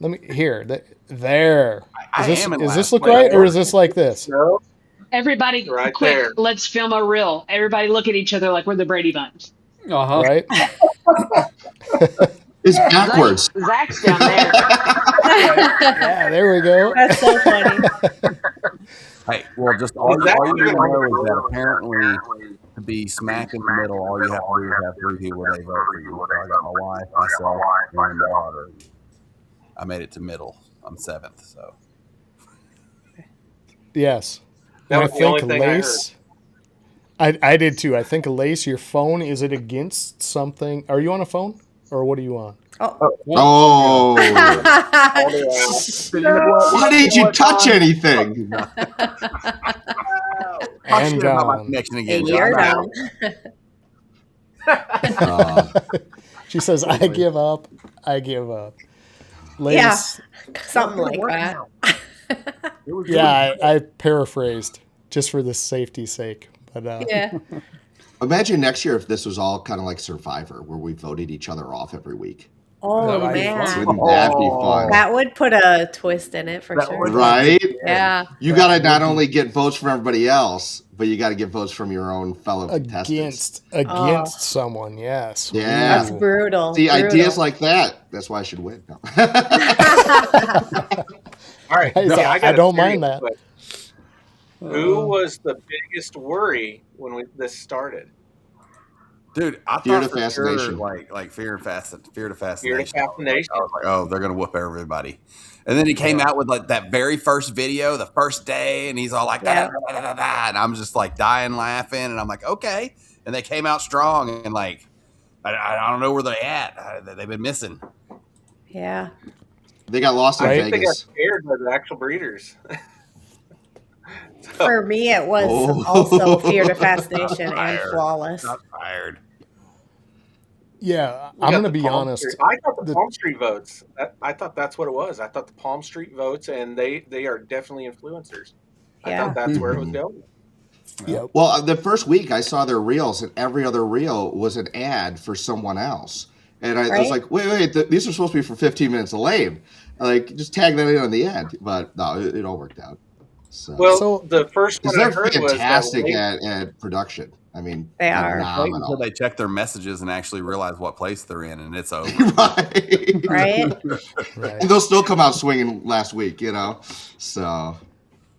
Let me, here, there. I am in Does last this look place. right? Or is this like this? No, Everybody, Right quick! there. Let's film a reel. Everybody, look at each other like we're the Brady Bunch. Uh-huh. Right? It's backwards. Zach's down there. Yeah, there we go. That's so funny. Hey, well, just all you Exactly. need to know is that apparently to be smack in the middle, all you have to do is have 3 people where they vote for you. So I got my wife, myself, and my daughter. I made it to middle. I'm 7th, so. Yes. That And was the only thing I Lace, I did too. I think Lace, your phone, is it against something? Are you on a phone? Or what are you on? Oh, Why why didn't you touch anything? And About my gone. connection again. You're John. down. She says, I give up. I give up. Lace, Yeah. Something like that. yeah, I paraphrased just for the safety's sake. But Yeah. Imagine next year if this was all kind of like Survivor, where we voted each other off every week. Oh That would be man, fun. Wouldn't that be fun? that would put a twist in it for That sure. would- Right? Yeah. You got to not only get votes from everybody else, but you got to get votes from your own fellow contestants. Against someone, yes. Yeah. That's brutal. See, brutal. ideas like that. That's why I should win. No. All right. Guys, Yeah, I got a don't serious mind that. question. Who was the biggest worry when this started? Dude, I Fear thought to for fascination. sure, like fear to fascination. Fear to I fascination. was like, oh, they're gonna whoop everybody. And then he came out with like that very first video, the first day, and he's all like, Yeah. and I'm just like dying laughing, and I'm like, okay. And they came out strong, and like, I don't know where they're at. They've been missing. Yeah. They got lost in Right? They got Vegas. scared by the actual breeders. For me, it was Oh. also Fear to Fascination and Fired. Flawless. Not fired. Yeah, We I'm got going to the be Palm honest. Street- I thought the The- Palm Street votes. I thought that's what it was. I thought the Palm Street votes, and they are definitely influencers. I Yeah. thought that's where it was going. Yep. Well, the first week I saw their reels, and every other reel was an ad for someone else. And I was Right. like, wait, these are supposed to be for 15 minutes of lame. Like, just tag that in on the end. But no, it all worked out. So, Well, So- the first because one I they're heard was that fantastic Wade- at production. I mean, They are. Wait phenomenal. until they check their messages and actually realize what place they're in, and it's over. Right. Right? Right. And they'll still come out swinging last week, you know? So,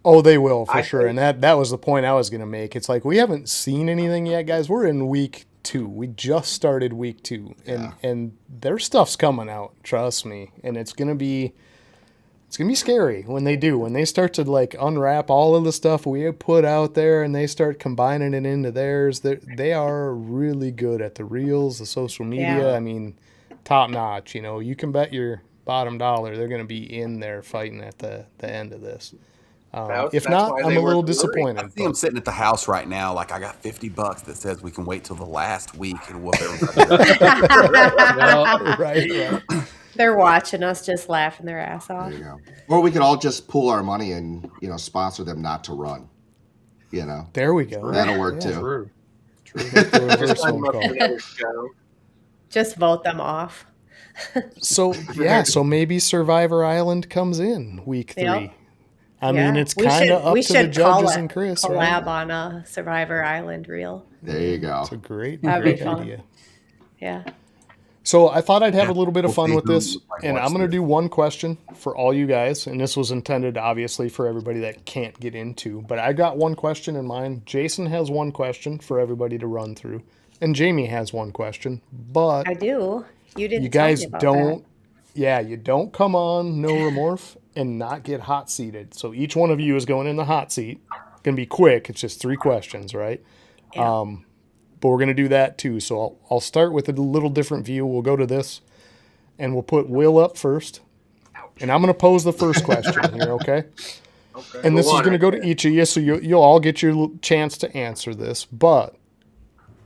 Oh, they will for I sure. think- And that was the point I was going to make. It's like we haven't seen anything yet, guys. We're in week 2. We just started week 2, and their stuff's coming out. Trust me. And it's gonna be scary when they do. When they start to like unwrap all of the stuff we have put out there, and they start combining it into theirs. They are really good at the reels, the social media. Yeah. I mean, top notch. You know, you can bet your bottom dollar they're gonna be in there fighting at the end of this. If That's not, why I'm they a were little worried. disappointed. I see them sitting at the house right now. Like, I got $50 that says we can wait till the last week and whoop everybody. but- right. They're watching us just laughing their ass off. there you go. Or we could all just pool our money and, sponsor them not to run. You know? There we go. That'll work Yeah. too. True. The reverse Just sign phone them up call. for another show. Just vote them off. So maybe Survivor Island comes in week 3. Yep. I mean, Yeah. it's kind of up we to the should call judges it and Chris, collab right? on a Survivor Island reel. There you go. It's a great That'd be fun. idea. Yeah. So I thought I'd have Yeah, a little bit of we'll fun see with who, this, like, and watch I'm going to this. do one question for all you guys, and this was intended, obviously, for everybody that can't get into, but I got one question in mind. Jason has one question for everybody to run through, and Jamie has one question, but I do. You didn't you tell me guys about don't, you don't come on No Remorph and not get hot seated. So each one of you is going in the hot seat. It's going to be quick. It's just 3 questions, right? Yeah. But we're going to do that too. So I'll start with a little different view. We'll go to this, and we'll put Will up first. And I'm going to pose the first question here, okay? Okay. And this Go is on, going to go to right each of you, so you'll all get your chance to answer this. But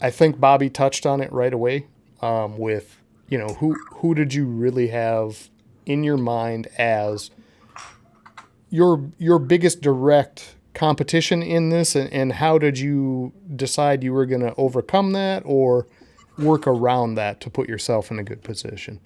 I think Bobby touched on it right away with, who did you really have in your mind as your biggest direct competition in this, and how did you decide you were going to overcome that or work around that to put yourself in a good position?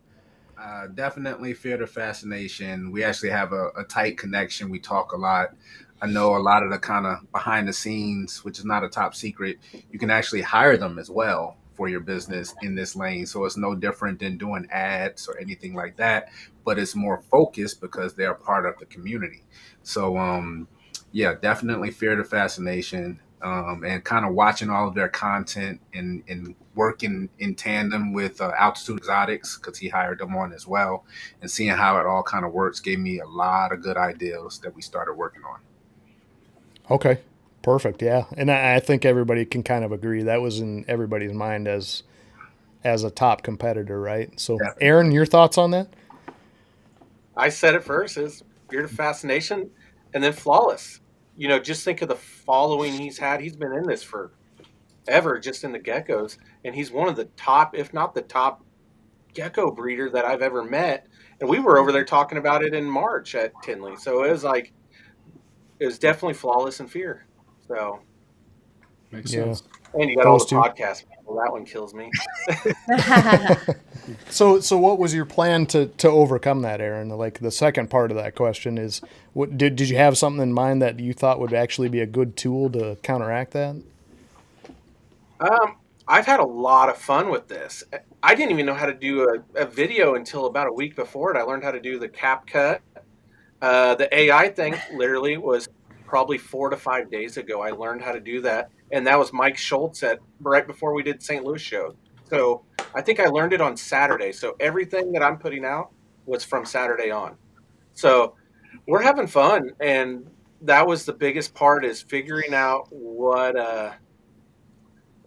Definitely Fear to Fascination. We actually have a tight connection. We talk a lot. I know a lot of the kind of behind the scenes, which is not a top secret. You can actually hire them as well for your business in this lane. So it's no different than doing ads or anything like that, but it's more focused because they're part of the community. So, yeah, definitely Fear to Fascination, and kind of watching all of their content and working in tandem with Altitude Exotics, because he hired them on as well, and seeing how it all kind of works gave me a lot of good ideas that we started working on. Okay, perfect. Yeah, and I think everybody can kind of agree that was in everybody's mind as a top competitor, right? So, Definitely. Aaron, your thoughts on that? I said it first is Fear to Fascination, and then Flawless. Just think of the following he's had. He's been in this for ever, just in the geckos, and he's one of the top, if not the top, gecko breeder that I've ever met. And we were over there talking about it in March at Tinley. So it was definitely Flawless and Fear. So, Makes Yeah. sense. and you got all Those the two. podcast people. That one kills me. So what was your plan to overcome that, Aaron? Like the second part of that question is, what did you have something in mind that you thought would actually be a good tool to counteract that? I've had a lot of fun with this. I didn't even know how to do a video until about a week before it. I learned how to do the cap cut. The AI thing literally was probably 4 to 5 days ago. I learned how to do that, and that was Mike Schultz at right before we did St. Louis show. So I think I learned it on Saturday. So everything that I'm putting out was from Saturday on. So we're having fun, and that was the biggest part, is figuring out what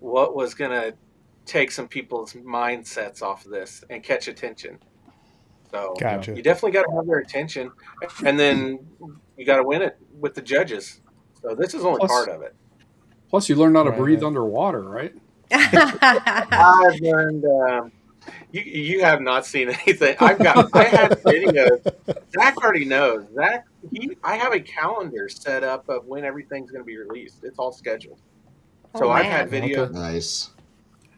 was going to take some people's mindsets off of this and catch attention. So Gotcha. you definitely got to have their attention, and then you got to win it with the judges. So this is only part of it. Plus, you learn how to Right, breathe right. underwater, right? I've learned. You have not seen anything. I had videos. Zach already knows. I have a calendar set up of when everything's going to be released. It's all scheduled. So I've had videos. Nice.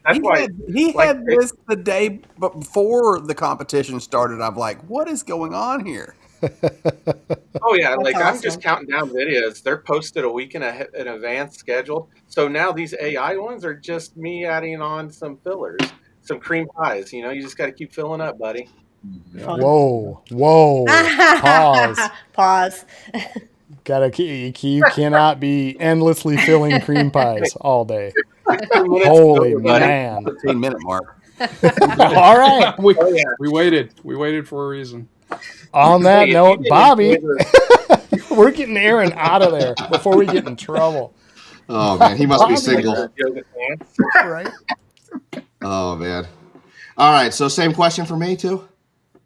That's why He had this the day before the competition started. I'm like, what is going on here? Oh yeah, That's like I'm awesome. just counting down videos. They're posted a week in advance scheduled. So now these AI ones are just me adding on some fillers, some cream pies. You just got to keep filling up, buddy. Fun. Whoa. Pause. Pause. You cannot be endlessly filling cream pies all day. 15 minutes Holy ago, buddy. man. 15-minute mark. All right. Oh yeah. We waited. We waited for a reason. On that Hey, if note, you didn't Bobby, enjoy the- we're getting Aaron out of there before we get in trouble. Oh man, he must be Bobby. single. yoga pants. Right? Oh man. All right, so same question for me too.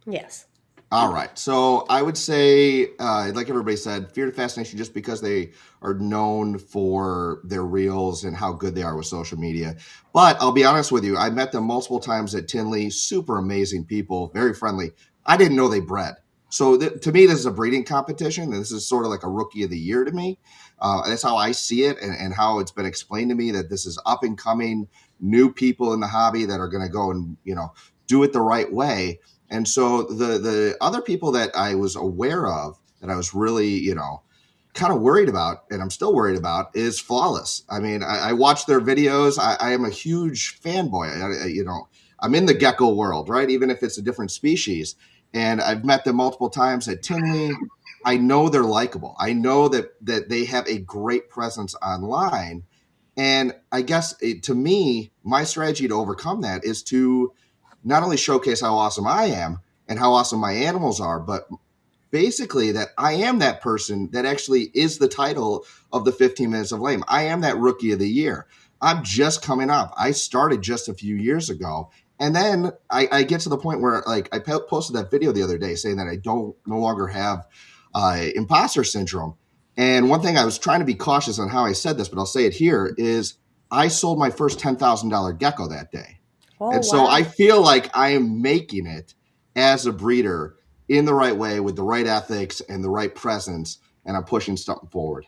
Yes. All right. So I would say, like everybody said, Fear to Fascination, just because they are known for their reels and how good they are with social media. But I'll be honest with you, I met them multiple times at Tinley. Super amazing people, very friendly. I didn't know they bred. So to me, this is a breeding competition. And this is sort of like a rookie of the year to me. That's how I see it, and how it's been explained to me, that this is up and coming new people in the hobby that are going to go and, do it the right way. And so the other people that I was aware of that I was really, kind of worried about, and I'm still worried about, is Flawless. I mean, I watch their videos. I am a huge fanboy. I'm in the gecko world, right? Even if it's a different species. And I've met them multiple times at Tinley. I know they're likable. I know that they have a great presence online. And I guess to me, my strategy to overcome that is to not only showcase how awesome I am and how awesome my animals are, but basically that I am that person that actually is the title of the 15 Minutes of Lame. I am that rookie of the year. I'm just coming up. I started just a few years ago. And then I get to the point where, like, I posted that video the other day saying that I no longer have imposter syndrome. And one thing, I was trying to be cautious on how I said this, but I'll say it here, is I sold my first $10,000 gecko that day. And so I feel like I am making it as a breeder in the right way, with the right ethics and the right presence, and I'm pushing something forward.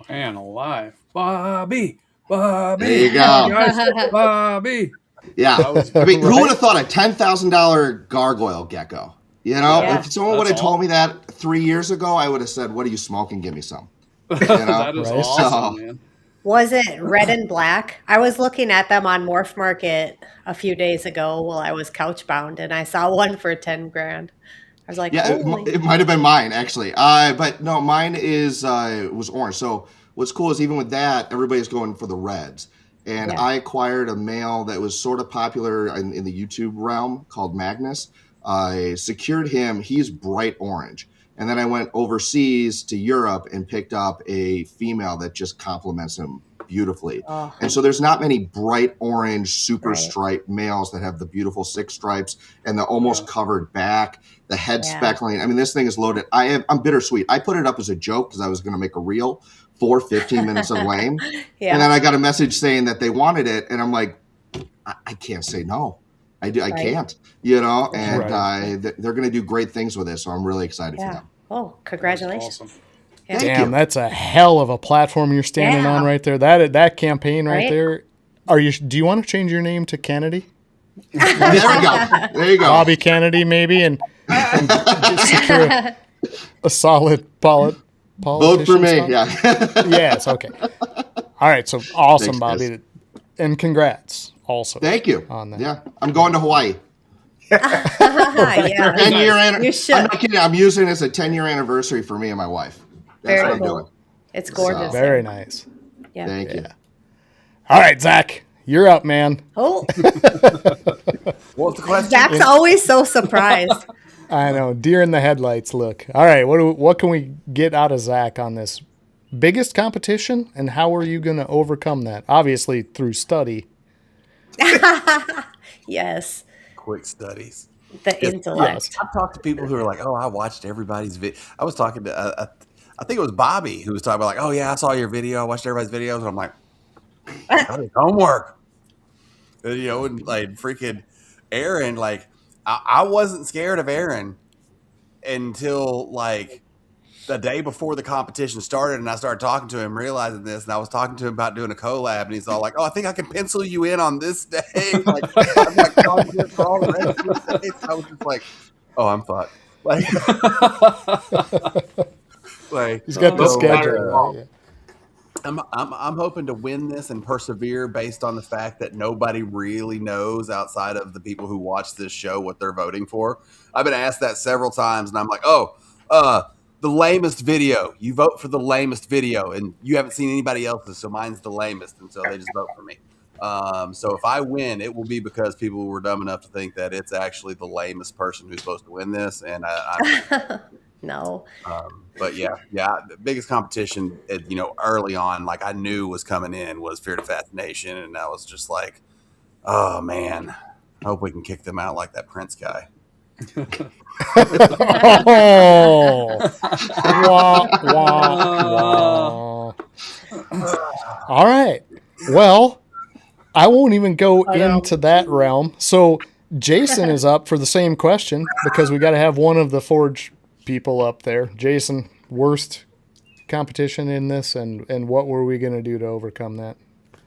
Man alive. Bobby. There you go. Bobby. Yeah. I mean, who would have thought a $10,000 gargoyle gecko? Yeah. If someone would have told me that 3 years ago, I would have said, "What are you smoking? Give me some." That is Right. awesome, man. Was it red and black? I was looking at them on Morph Market a few days ago while I was couch bound, and I saw one for 10 grand. I was like, Yeah, it might have been mine actually. But no, mine was orange. So what's cool is, even with that, everybody's going for the reds. And Yeah. I acquired a male that was sort of popular in the YouTube realm called Magnus. I secured him. He's bright orange. And then I went overseas to Europe and picked up a female that just complements him beautifully. Oh. And so there's not many bright orange super Right. striped males that have the beautiful 6 stripes and the almost covered back, the head Yeah. speckling. I mean, this thing is loaded. I'm bittersweet. I put it up as a joke because I was going to make a reel for 15 Minutes of Lame. Yeah. And then I got a message saying that they wanted it. And I'm like, I can't say no. I Right. can't, and Right. they're going to do great things with it. So I'm really excited for Yeah. them. Oh, congratulations. Awesome. Yeah. Thank Damn, you. that's a hell of a platform you're standing Yeah. on right there. That campaign right Right? there. Do you want to change your name to Kennedy? There we go. There you go. Bobby Kennedy, maybe, and just secure a solid Vote for me. spot? Yeah. Yes. Okay. All right. So awesome, Thanks, Bobby, and congrats also. Thank you. On that. Yeah. I'm going to Hawaii. Yeah. 10-year You should. I'm not kidding. I'm using it as a 10-year anniversary for me and my wife. That's Very what I'm cool. doing. It's gorgeous. Very nice. Yeah. Thank you. Yeah. All right, Zach, you're up, man. Oh, What's the question? Zach's always so surprised. I know, deer in the headlights. Look. All right, what can we get out of Zach on this biggest competition, and how are you going to overcome that? Obviously through study. Yes. Quick studies. The intellect. I've talked to people who are like, "Oh, I watched everybody's video." I was talking to, I think it was Bobby who was talking about like, "Oh yeah, I saw your video. I watched everybody's videos," and I'm like, "That is homework." And, and like freaking Aaron, like I wasn't scared of Aaron until like the day before the competition started, and I started talking to him, realizing this, and I was talking to him about doing a collab, and he's all like, "Oh, I think I can pencil you in on this day." Like, I'm like content for all the rest of the days. I was just like, "Oh, I'm fucked." Like, He's got the so, schedule. I'm hoping to win this and persevere based on the fact that nobody really knows outside of the people who watch this show what they're voting for. I've been asked that several times, and I'm like, the lamest video. You vote for the lamest video, and you haven't seen anybody else's, so mine's the lamest, and so they just vote for me. So if I win, it will be because people were dumb enough to think that it's actually the lamest person who's supposed to win this, and I'm No. but yeah, the biggest competition, early on, like I knew was coming in was Fear to Fascination, and I was just like, oh man, I hope we can kick them out like that Prince guy. Oh. Wah, wah, wah. All right. Well, I won't even go into that realm. So Jason is up for the same question because we got to have one of the Forge people up there. Jason, worst competition in this, and what were we going to do to overcome that?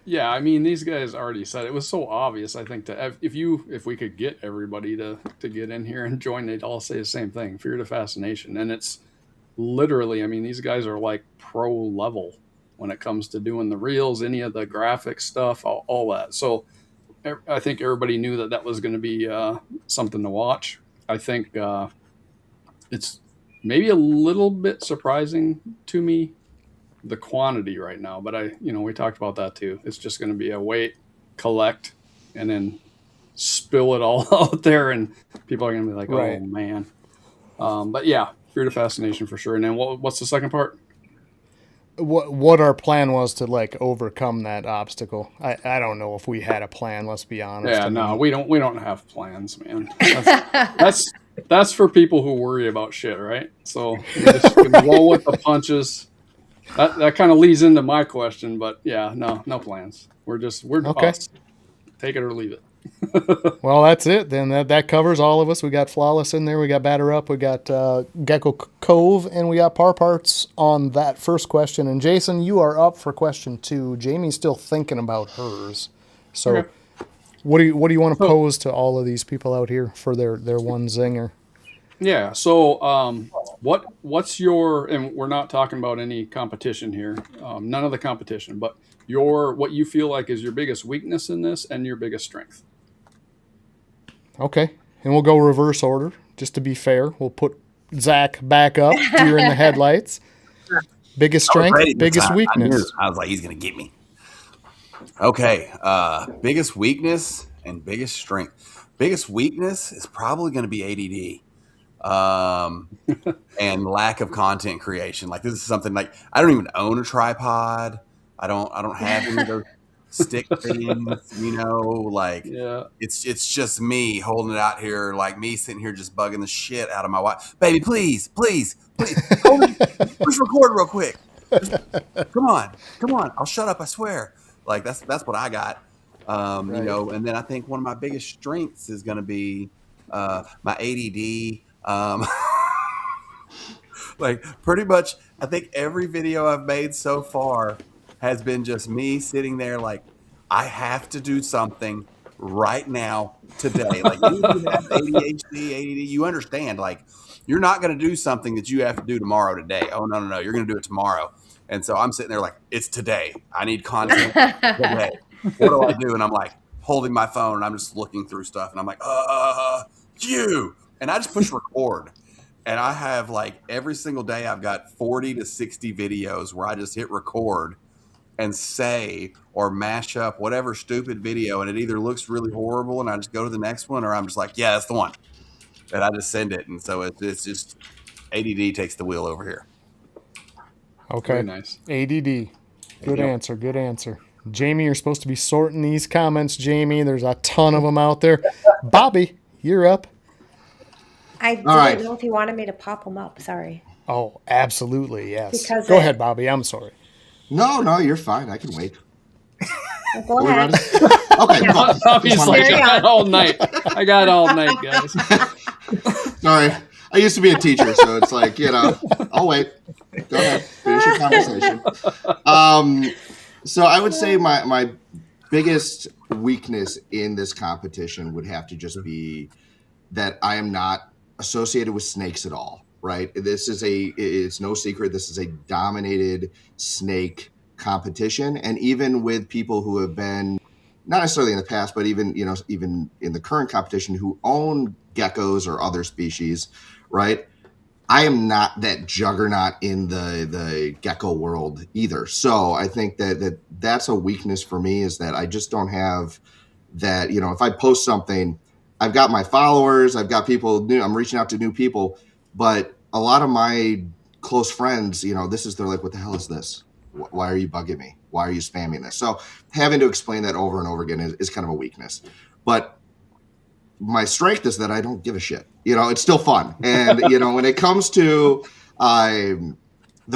Yeah, I mean, these guys already said it was so obvious. I think if we could get everybody to get in here and join, they'd all say the same thing: Fear to Fascination. And it's literally, I mean, these guys are like pro level when it comes to doing the reels, any of the graphic stuff, all that. So I think everybody knew that was going to be something to watch. I think it's maybe a little bit surprising to me, the quantity right now, but we talked about that too. It's just going to be a wait, collect, and then spill it all out there, and people are going to be like, right. Oh man. But yeah, Fear to Fascination for sure. And then what's the second part? What our plan was to like overcome that obstacle. I don't know if we had a plan. Let's be honest. Yeah, no, we don't have plans, man. That's for people who worry about shit, right? So we're just gonna roll with the punches. That kind of leads into my question, but yeah, no plans. We're okay. Us. Take it or leave it. Well, that's it. Then that covers all of us. We got Flawless in there. We got Batter Up. We got Gecko Cove, and we got Par Parts on that first question. And Jason, you are up for question 2. Jamie's still thinking about hers. So, okay. What do you want to pose to all of these people out here for their one zinger? Yeah. So, what's your? And we're not talking about any competition here. None of the competition, but what you feel like is your biggest weakness in this and your biggest strength. Okay, and we'll go reverse order just to be fair. We'll put Zach back up. Deer in the headlights. Biggest strength, biggest weakness. I was like, he's gonna get me. Okay, biggest weakness and biggest strength. Biggest weakness is probably going to be ADD, and lack of content creation. Like this is something like I don't even own a tripod. I don't have any of those stick things. Like yeah. It's just me holding it out here, like me sitting here just bugging the shit out of my wife. Baby, please, push record real quick. Come on, I'll shut up. I swear. Like that's what I got. Right. And then I think one of my biggest strengths is going to be my ADD. Like pretty much, I think every video I've made so far has been just me sitting there like, I have to do something right now, today. Like, even if you have ADHD, ADD, you understand, like, you're not going to do something that you have to do tomorrow today. Oh, no. You're going to do it tomorrow. And so I'm sitting there like, it's today. I need content today. What do I do? And I'm like holding my phone and I'm just looking through stuff and I'm like, you. And I just push record. And I have like every single day, I've got 40 to 60 videos where I just hit record and say or mash up whatever stupid video. And it either looks really horrible and I just go to the next one, or I'm just like, yeah, that's the one. And I just send it. And so it's just ADD takes the wheel over here. Okay. Very nice. ADD. Good answer. Good answer. Jamie, you're supposed to be sorting these comments, Jamie. There's a ton of them out there. Bobby, you're up. I didn't right. know if you wanted me to pop them up. Sorry. Oh, absolutely, yes. Because Go ahead, Bobby. I'm sorry. No, you're fine. I can wait. Go ahead. Okay, cool. Bobby's like, I got all night. I got all night, guys. Sorry. I used to be a teacher, so it's like, I'll wait. Go ahead. Finish your conversation. So I would say my biggest weakness in this competition would have to just be that I am not associated with snakes at all, right? It's no secret. This is a dominated snake competition. And even with people who have been, not necessarily in the past, but even in the current competition, who own geckos or other species, right? I am not that juggernaut in the gecko world either. So I think that's a weakness for me, is that I just don't have that, if I post something, I've got my followers, I've got people new, I'm reaching out to new people, but a lot of my close friends, they're like, what the hell is this? Why are you bugging me? Why are you spamming this? So having to explain that over and over again is kind of a weakness. But my strength is that I don't give a shit. It's still fun. And, when it comes to the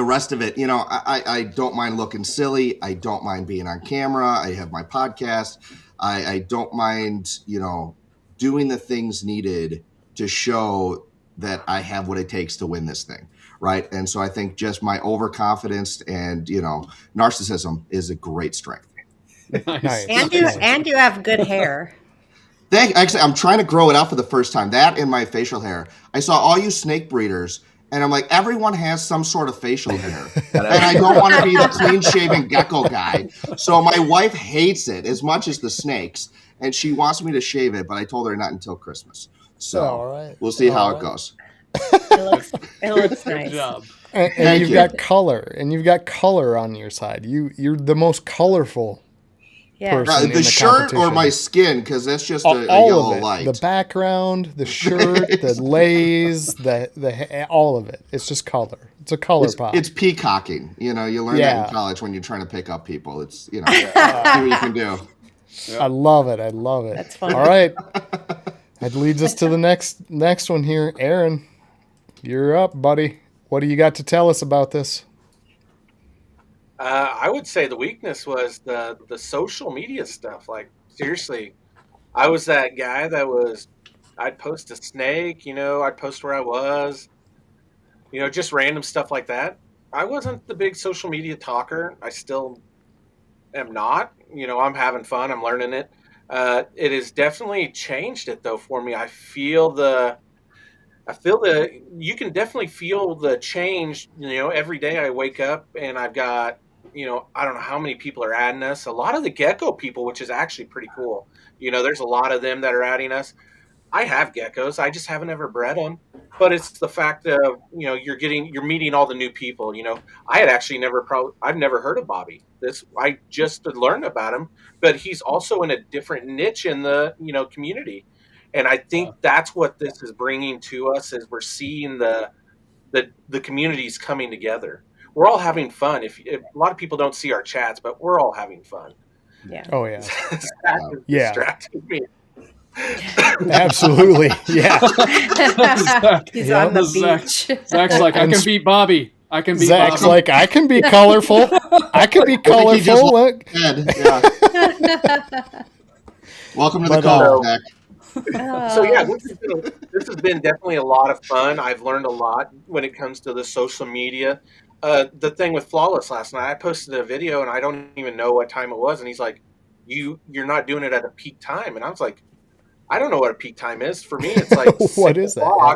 rest of it, I don't mind looking silly. I don't mind being on camera. I have my podcast. I don't mind, doing the things needed to show that I have what it takes to win this thing. Right. And so I think just my overconfidence and, narcissism is a great strength. Nice. And you have good hair. Actually, I'm trying to grow it out for the first time. That and my facial hair. I saw all you snake breeders, and I'm like, everyone has some sort of facial hair. And I don't want to be the clean-shaven gecko guy. So my wife hates it as much as the snakes, and she wants me to shave it, but I told her not until Christmas. So We'll see how it goes. It looks nice. Good job. And you've got color, and you've got color on your side. You're the most colorful. Yeah. The shirt or my skin, because that's just a all yellow of it. light. The background, the shirt, the lays, the all of it. It's just color. It's a color pop. It's peacocking. You learn that in college when you're trying to pick up people. It's see what you can do. I love it. That's fun. All right. That leads us to the next one here. Aaron, you're up, buddy. What do you got to tell us about this? I would say the weakness was the social media stuff. Like, seriously, I was that guy I'd post a snake, I'd post where I was, just random stuff like that. I wasn't the big social media talker. I still am not. I'm having fun. I'm learning it. It has definitely changed it, though, for me. I feel you can definitely feel the change, every day I wake up and I've got, I don't know how many people are adding us. A lot of the gecko people, which is actually pretty cool. There's a lot of them that are adding us. I have geckos. I just haven't ever bred them. But it's the fact of, you're meeting all the new people. I had actually I've never heard of Bobby. I just learned about him, but he's also in a different niche in the, community. And I think that's what this is bringing to us, is we're seeing the communities coming together. We're all having fun. If a lot of people don't see our chats, but we're all having fun. Yeah. Oh yeah. Yeah. Distracting me. Absolutely. Yeah. He's on the beach. Zach's like, I can beat Bobby. Zach's like, I can be colorful. I can be colorful. Look. Yeah. Welcome to the call, Zach. So yeah, this has been definitely a lot of fun. I've learned a lot when it comes to the social media. The thing with Flawless last night, I posted a video and I don't even know what time it was, and he's like, you're not doing it at a peak time. And I was like, I don't know what a peak time is. For me, it's like What is that? Yeah.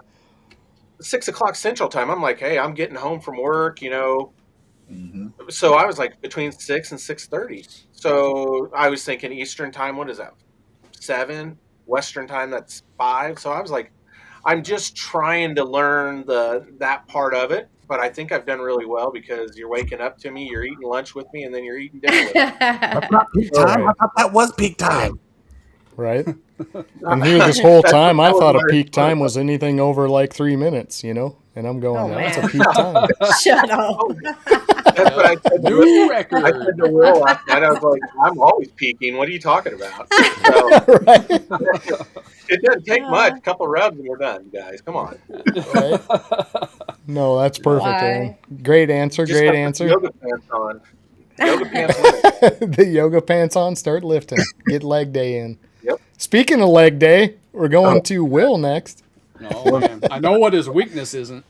6 o'clock Central Time. I'm like, hey, I'm getting home from work, Mm-hmm. So I was like between 6 and 6:30. So I was thinking Eastern Time. What is that? 7. Western Time. That's 5. So I was like, I'm just trying to learn that part of it. But I think I've done really well because you're waking up to me, you're eating lunch with me, and then you're eating dinner with me. That's not peak time. Right. I thought that was peak time. Right. And here this whole time, I that was thought a my peak time response. was anything over like 3 minutes, And I'm going, Oh, no, it's a man. peak time. Shut up. That's what I said. To New Will. I record. said to Will last night. I was like, I'm always peaking. What are you talking about? So Right. it doesn't take much. A couple rubs and we're done, guys. Come on. Right. No, that's perfect, Why? Aaron. Great answer. Just Great got the answer. yoga pants on. Yoga pants on. The yoga pants on, start lifting. Get leg day in. Yep. Speaking of leg day, we're going to Will next. Oh man, I know what his weakness isn't.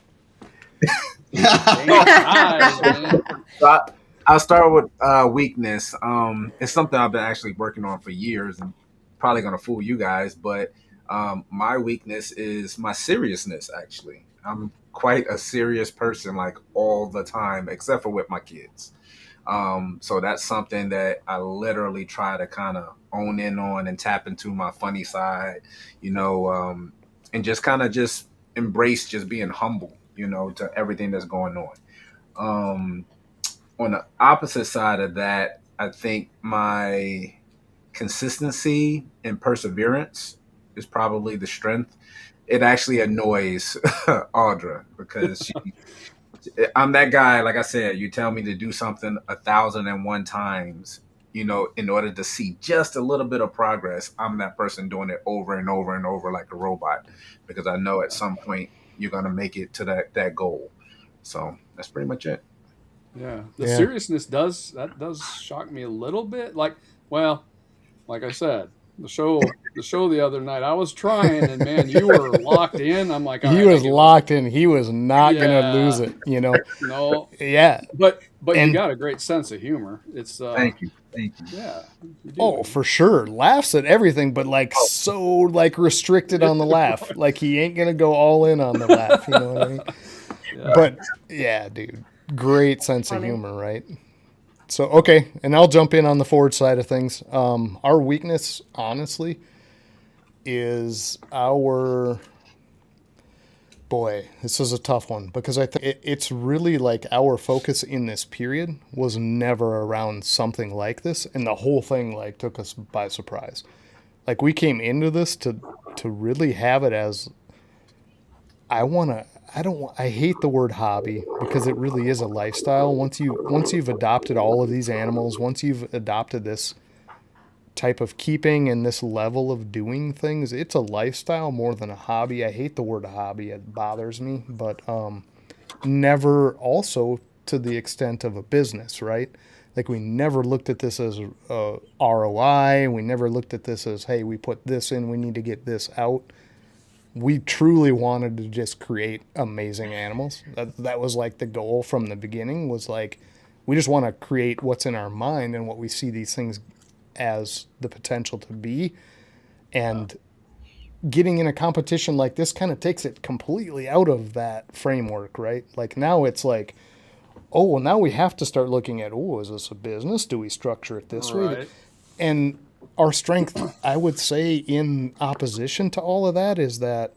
Eyes, man. So I'll start with weakness. It's something I've been actually working on for years, and probably gonna fool you guys, but my weakness is my seriousness. Actually, I'm quite a serious person, like all the time, except for with my kids. So that's something that I literally try to kind of own in on and tap into my funny side, and just kind of just embrace just being humble, to everything that's going on. Um, on the opposite side of that, I think my consistency and perseverance is probably the strength. It actually annoys Audra because I'm that guy. Like I said, you tell me to do something 1,001 times, in order to see just a little bit of progress. I'm that person doing it over and over and over like a robot because I know at some point you're gonna make it to that goal. So that's pretty much it. Yeah, the Yeah. seriousness does shock me a little bit. Like I said, the show the other night, I was trying, and man, you were locked in. I'm like, all He right, was locked in. He was not going to lose Yeah. it, No, Yeah. but you And- got a great sense of humor. It's Thank you. yeah. You do. Oh, for sure. Laughs at everything, but so restricted on the laugh. Like he ain't going to go all in on the laugh. You know what I mean? Yeah. But yeah, dude, great sense of Funny. humor, right? So, okay. And I'll jump in on the forward side of things. Our weakness, honestly, is boy, this is a tough one because I think it's really like our focus in this period was never around something like this, and the whole thing like took us by surprise. Like we came into this to really have it as I hate the word hobby because it really is a lifestyle. Once you've adopted all of these animals, once you've adopted this type of keeping and this level of doing things, it's a lifestyle more than a hobby. I hate the word hobby. It bothers me, but never also to the extent of a business, right? Like we never looked at this as a ROI. We never looked at this as, hey, we put this in, we need to get this out. We truly wanted to just create amazing animals. That was like the goal from the beginning, was like, we just want to create what's in our mind and what we see these things as the potential to be. And getting in a competition like this kind of takes it completely out of that framework, right? Like now it's like, oh, well, now we have to start looking at, oh, is this a business? Do we structure it this way? Right. And our strength, I would say, in opposition to all of that is that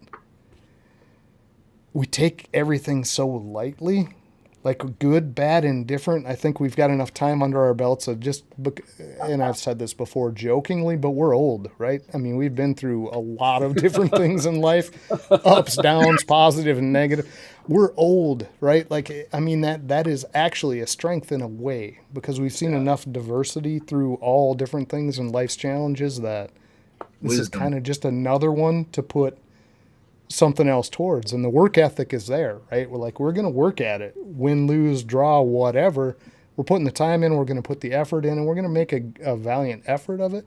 we take everything so lightly, like good, bad, indifferent. I think we've got enough time under our belts of and I've said this before jokingly, but we're old, right? I mean, we've been through a lot of different things in life, ups, downs, positive and negative. We're old, right? Like, I mean, that is actually a strength in a way because we've seen enough diversity through all different things and life's challenges that this is Wisdom. kind of just another one to put something else towards. And the work ethic is there, right? We're going to work at it, win, lose, draw, whatever. We're putting the time in, we're going to put the effort in, and we're going to make a valiant effort of it.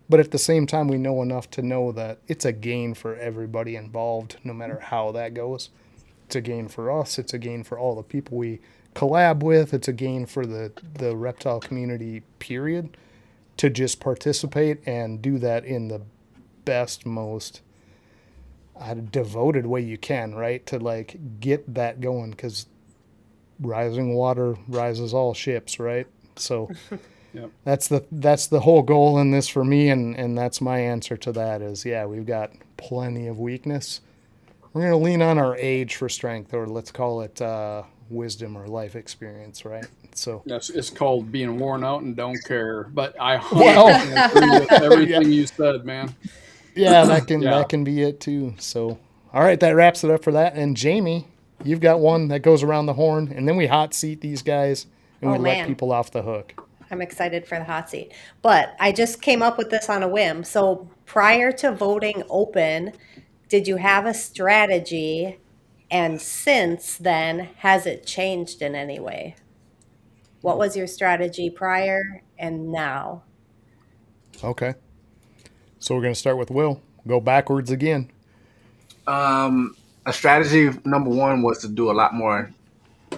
But at the same time, we know enough to know that it's a gain for everybody involved, no matter how that goes. It's a gain for us. It's a gain for all the people we collab with. It's a gain for the reptile community, period. to just participate and do that in the best, most devoted way you can, right? To like get that going, because rising water rises all ships, right? So Yep. that's the whole goal in this for me, and that's my answer to that is, yeah, we've got plenty of weakness. We're going to lean on our age for strength, or let's call it wisdom or life experience, right? So Yes, it's called being worn out and don't care. But I Well, 100% agree with everything you said, man. yeah, Yeah. that can be it too. So, all right, that wraps it up for that. And Jamie, you've got one that goes around the horn, and then we hot seat these guys, and we Oh, let man. people off the hook. I'm excited for the hot seat. But I just came up with this on a whim. So prior to voting open, did you have a strategy? And since then, has it changed in any way? What was your strategy prior and now? Okay. So we're going to start with Will. Go backwards again. A strategy number one was to do a lot more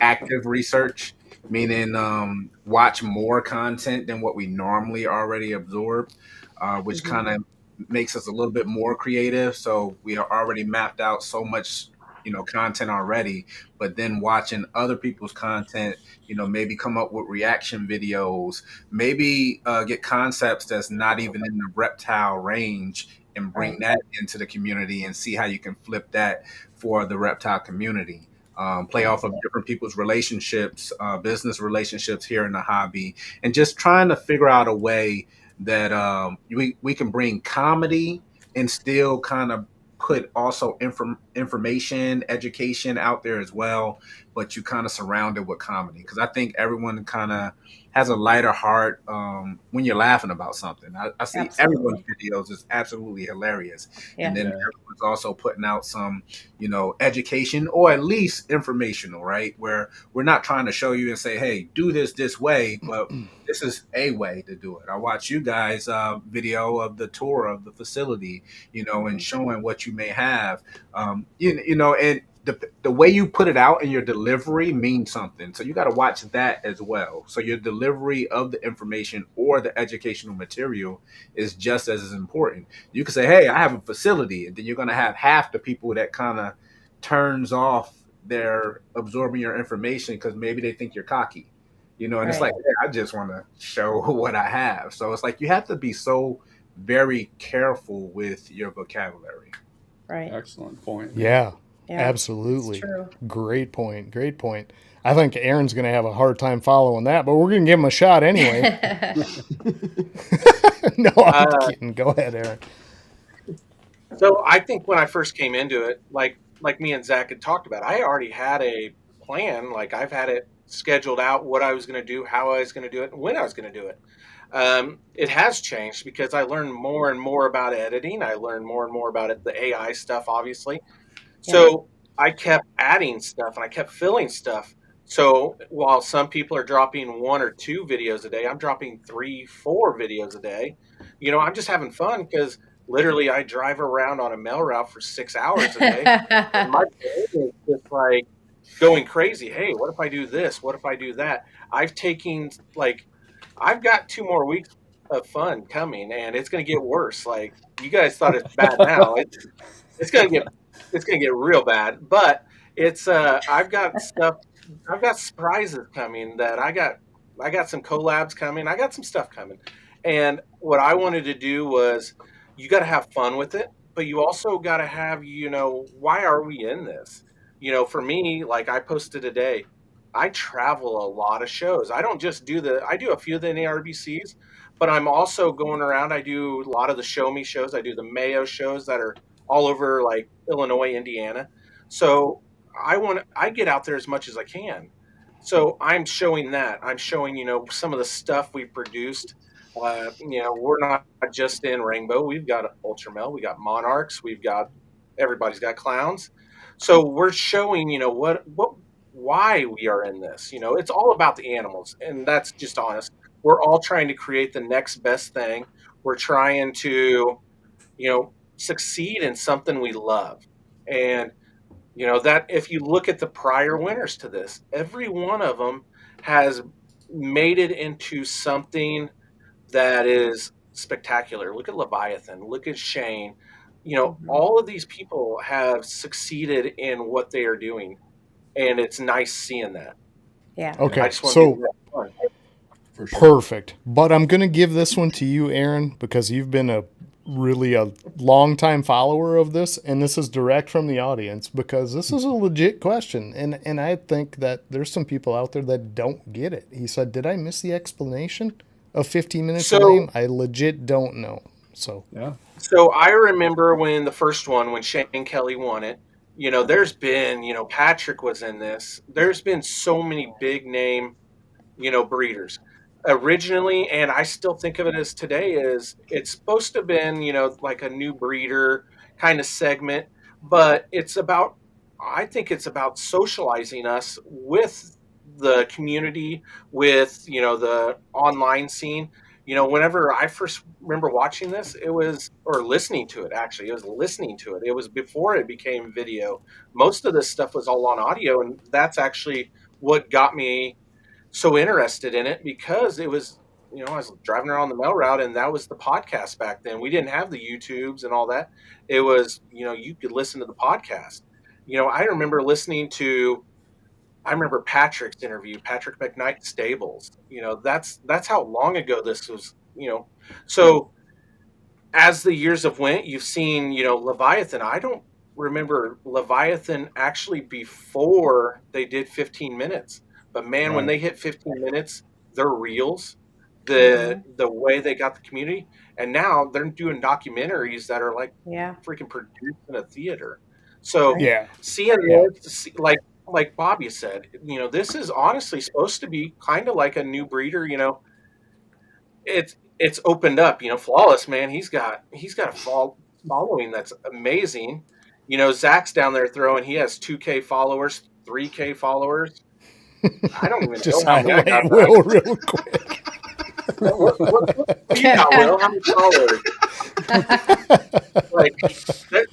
active research, meaning watch more content than what we normally already absorb, which kind of makes us a little bit more creative. So we are already mapped out so much, content already, but then watching other people's content, maybe come up with reaction videos, maybe get concepts that's not even in the reptile range and bring Right. that into the community and see how you can flip that for the reptile community. Play off of different people's relationships, business relationships here in the hobby, and just trying to figure out a way that we can bring comedy and still kind of put also information, education out there as well, but you kind of surround it with comedy. Because I think everyone kind of has a lighter heart when you're laughing about something. I see everyone's Absolutely. videos is absolutely hilarious. Yeah. And then Yeah. everyone's also putting out some, education or at least informational, right? Where we're not trying to show you and say, hey, do this way, but this is a way to do it. I watch you guys video of the tour of the facility, and showing what you may have, and the way you put it out and your delivery means something. So you got to watch that as well. So your delivery of the information or the educational material is just as important. You can say, hey, I have a facility, and then you're going to have half the people that kind of turns off their absorbing your information because maybe they think you're cocky, and it's Right. like, hey, I just want to show what I have. So it's like you have to be so very careful with your vocabulary. Right. Excellent point. Yeah, Yeah. absolutely. It's true. Great point. Great point. I think Aaron's going to have a hard time following that, but we're going to give him a shot anyway. No, I'm kidding. Go ahead, Aaron. So I think when I first came into it, like me and Zach had talked about, I already had a plan. Like I've had it scheduled out what I was going to do, how I was going to do it, and when I was going to do it. It has changed because I learned more and more about editing. I learned more and more about it, the AI stuff, obviously. Yeah. So I kept adding stuff and I kept filling stuff. So while some people are dropping 1 or 2 videos a day, I'm dropping 3, 4 videos a day. I'm just having fun because literally I drive around on a mail route for 6 hours a day. And my brain is just like going crazy. Hey, what if I do this? What if I do that? I've got 2 more weeks of fun coming, and it's going to get worse. Like you guys thought it's bad now. It's going to get real bad. But it's I've got surprises coming that I got some collabs coming. I got some stuff coming. And what I wanted to do was you got to have fun with it, but you also got to have, why are we in this? For me, like I posted today, I travel a lot of shows. I don't just I do a few of the NARBCs, but I'm also going around. I do a lot of the show me shows. I do the Mayo shows that are all over like Illinois, Indiana. So I get out there as much as I can. So I'm showing that. I'm showing, some of the stuff we produced. We're not just in Rainbow. We've got Ultramel, we got Monarchs, everybody's got clowns. So we're showing, why we are in this. It's all about the animals, and that's just honest. We're all trying to create the next best thing. We're trying to, succeed in something we love. And, that if you look at the prior winners to this, every one of them has made it into something that is spectacular. Look at Leviathan. Look at Shane. Mhm. All of these people have succeeded in what they are doing, and it's nice seeing that. Yeah. I Okay, just want to be so that fun. For sure. perfect. But I'm going to give this one to you, Aaron, because you've been a long time follower of this, and this is direct from the audience because this is a legit question, and I think that there's some people out there that don't get it. He said, "Did I miss the explanation of 15 minutes of So lame?" I legit don't know. So Yeah. So I remember when the first one, when Shane Kelly won it, there's been, Patrick was in this. There's been so many big name, breeders originally, and I still think of it as today is it's supposed to have been, like a new breeder kind of segment, but I think it's about socializing us with the community, with, the online scene. Whenever I first remember watching this, or listening to it, actually, it was listening to it. It was before it became video. Most of this stuff was all on audio, and that's actually what got me so interested in it because it was, I was driving around the mail route and that was the podcast back then. We didn't have the YouTubes and all that. It was, you could listen to the podcast. I remember I remember Patrick's interview, Patrick McKnight Stables. That's how long ago this was, So as the years have went, you've seen, Leviathan. I don't remember Leviathan actually before they did 15 minutes. But man, when Right. they hit 15 minutes, their reels, Mhm. the way they got the community, and now they're doing documentaries that are like Yeah. freaking produced in a theater. So Right. yeah, seeing yeah, like Bobby said, this is honestly supposed to be kind of like a new breeder. It's opened up. Flawless, man. He's got a following that's amazing. Zach's down there throwing. He has 2K followers, 3K followers. I don't even just know how many I got. highlight Will real quick. What do you got, Will? How many followers? Like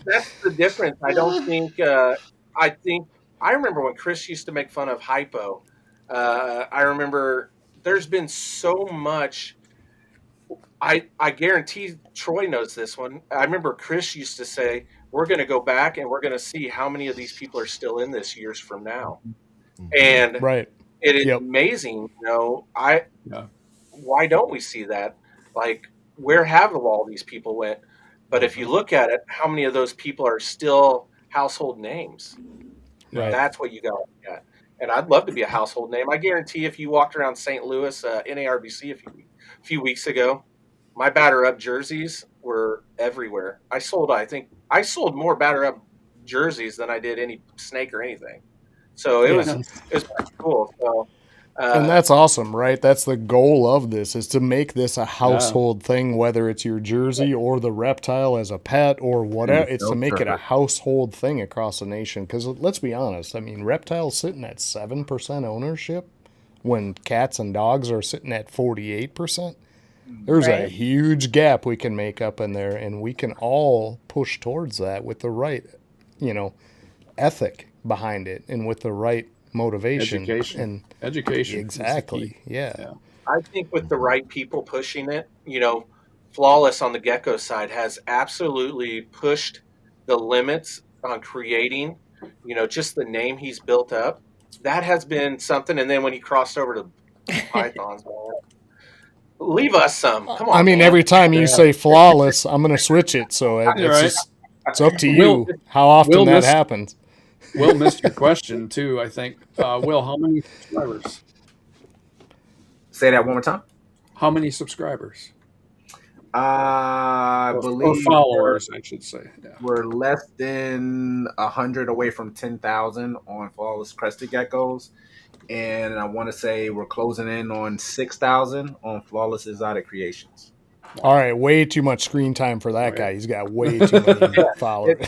that's the difference. I don't think. I think I remember when Chris used to make fun of hypo. I remember there's been so much. I guarantee Troy knows this one. I remember Chris used to say, "We're going to go back and we're going to see how many of these people are still in this years from now." And Right. it is Yep. amazing. Yeah. Why don't we see that? Like, where have all these people went? But if you look at it, how many of those people are still household names? Yeah. Right. That's what you got to look at. And I'd love to be a household name. I guarantee if you walked around St. Louis, NARBC a few weeks ago, my batter up jerseys were everywhere. I sold more batter up jerseys than I did any snake or anything. So it Yeah. was pretty cool. So And that's awesome, right? That's the goal of this is to make this a household thing, whether it's your jersey or the reptile as a pet or whatever. It's to make it a household thing across the nation. Because let's be honest, I mean, reptiles sitting at 7% ownership when cats and dogs are sitting at 48%. There's a Right. huge gap we can make up in there, and we can all push towards that with the right, you know, ethic behind it and with the right motivation. Education. And Education. is the key. exactly, yeah. I think with the right people pushing it, Flawless on the Gecko side has absolutely pushed the limits on creating, just the name he's built up. That has been something. And then when he crossed over to Pythons, man, leave us some. Come I on, mean, man. every time you Yeah. say flawless, I'm going to switch it. So You're it's right. just, it's up to Will- you how often Will that missed- happens. Will missed your question too, I think. Will, how many subscribers? Say that one more time. How many subscribers? I Or believe followers, I should say. Yeah. we're less than 100 away from 10,000 on Flawless Crested Geckos. And I want to say we're closing in on 6,000 on Flawless Exotic Creations. All right, way too much screen time for that guy. He's got way too many followers.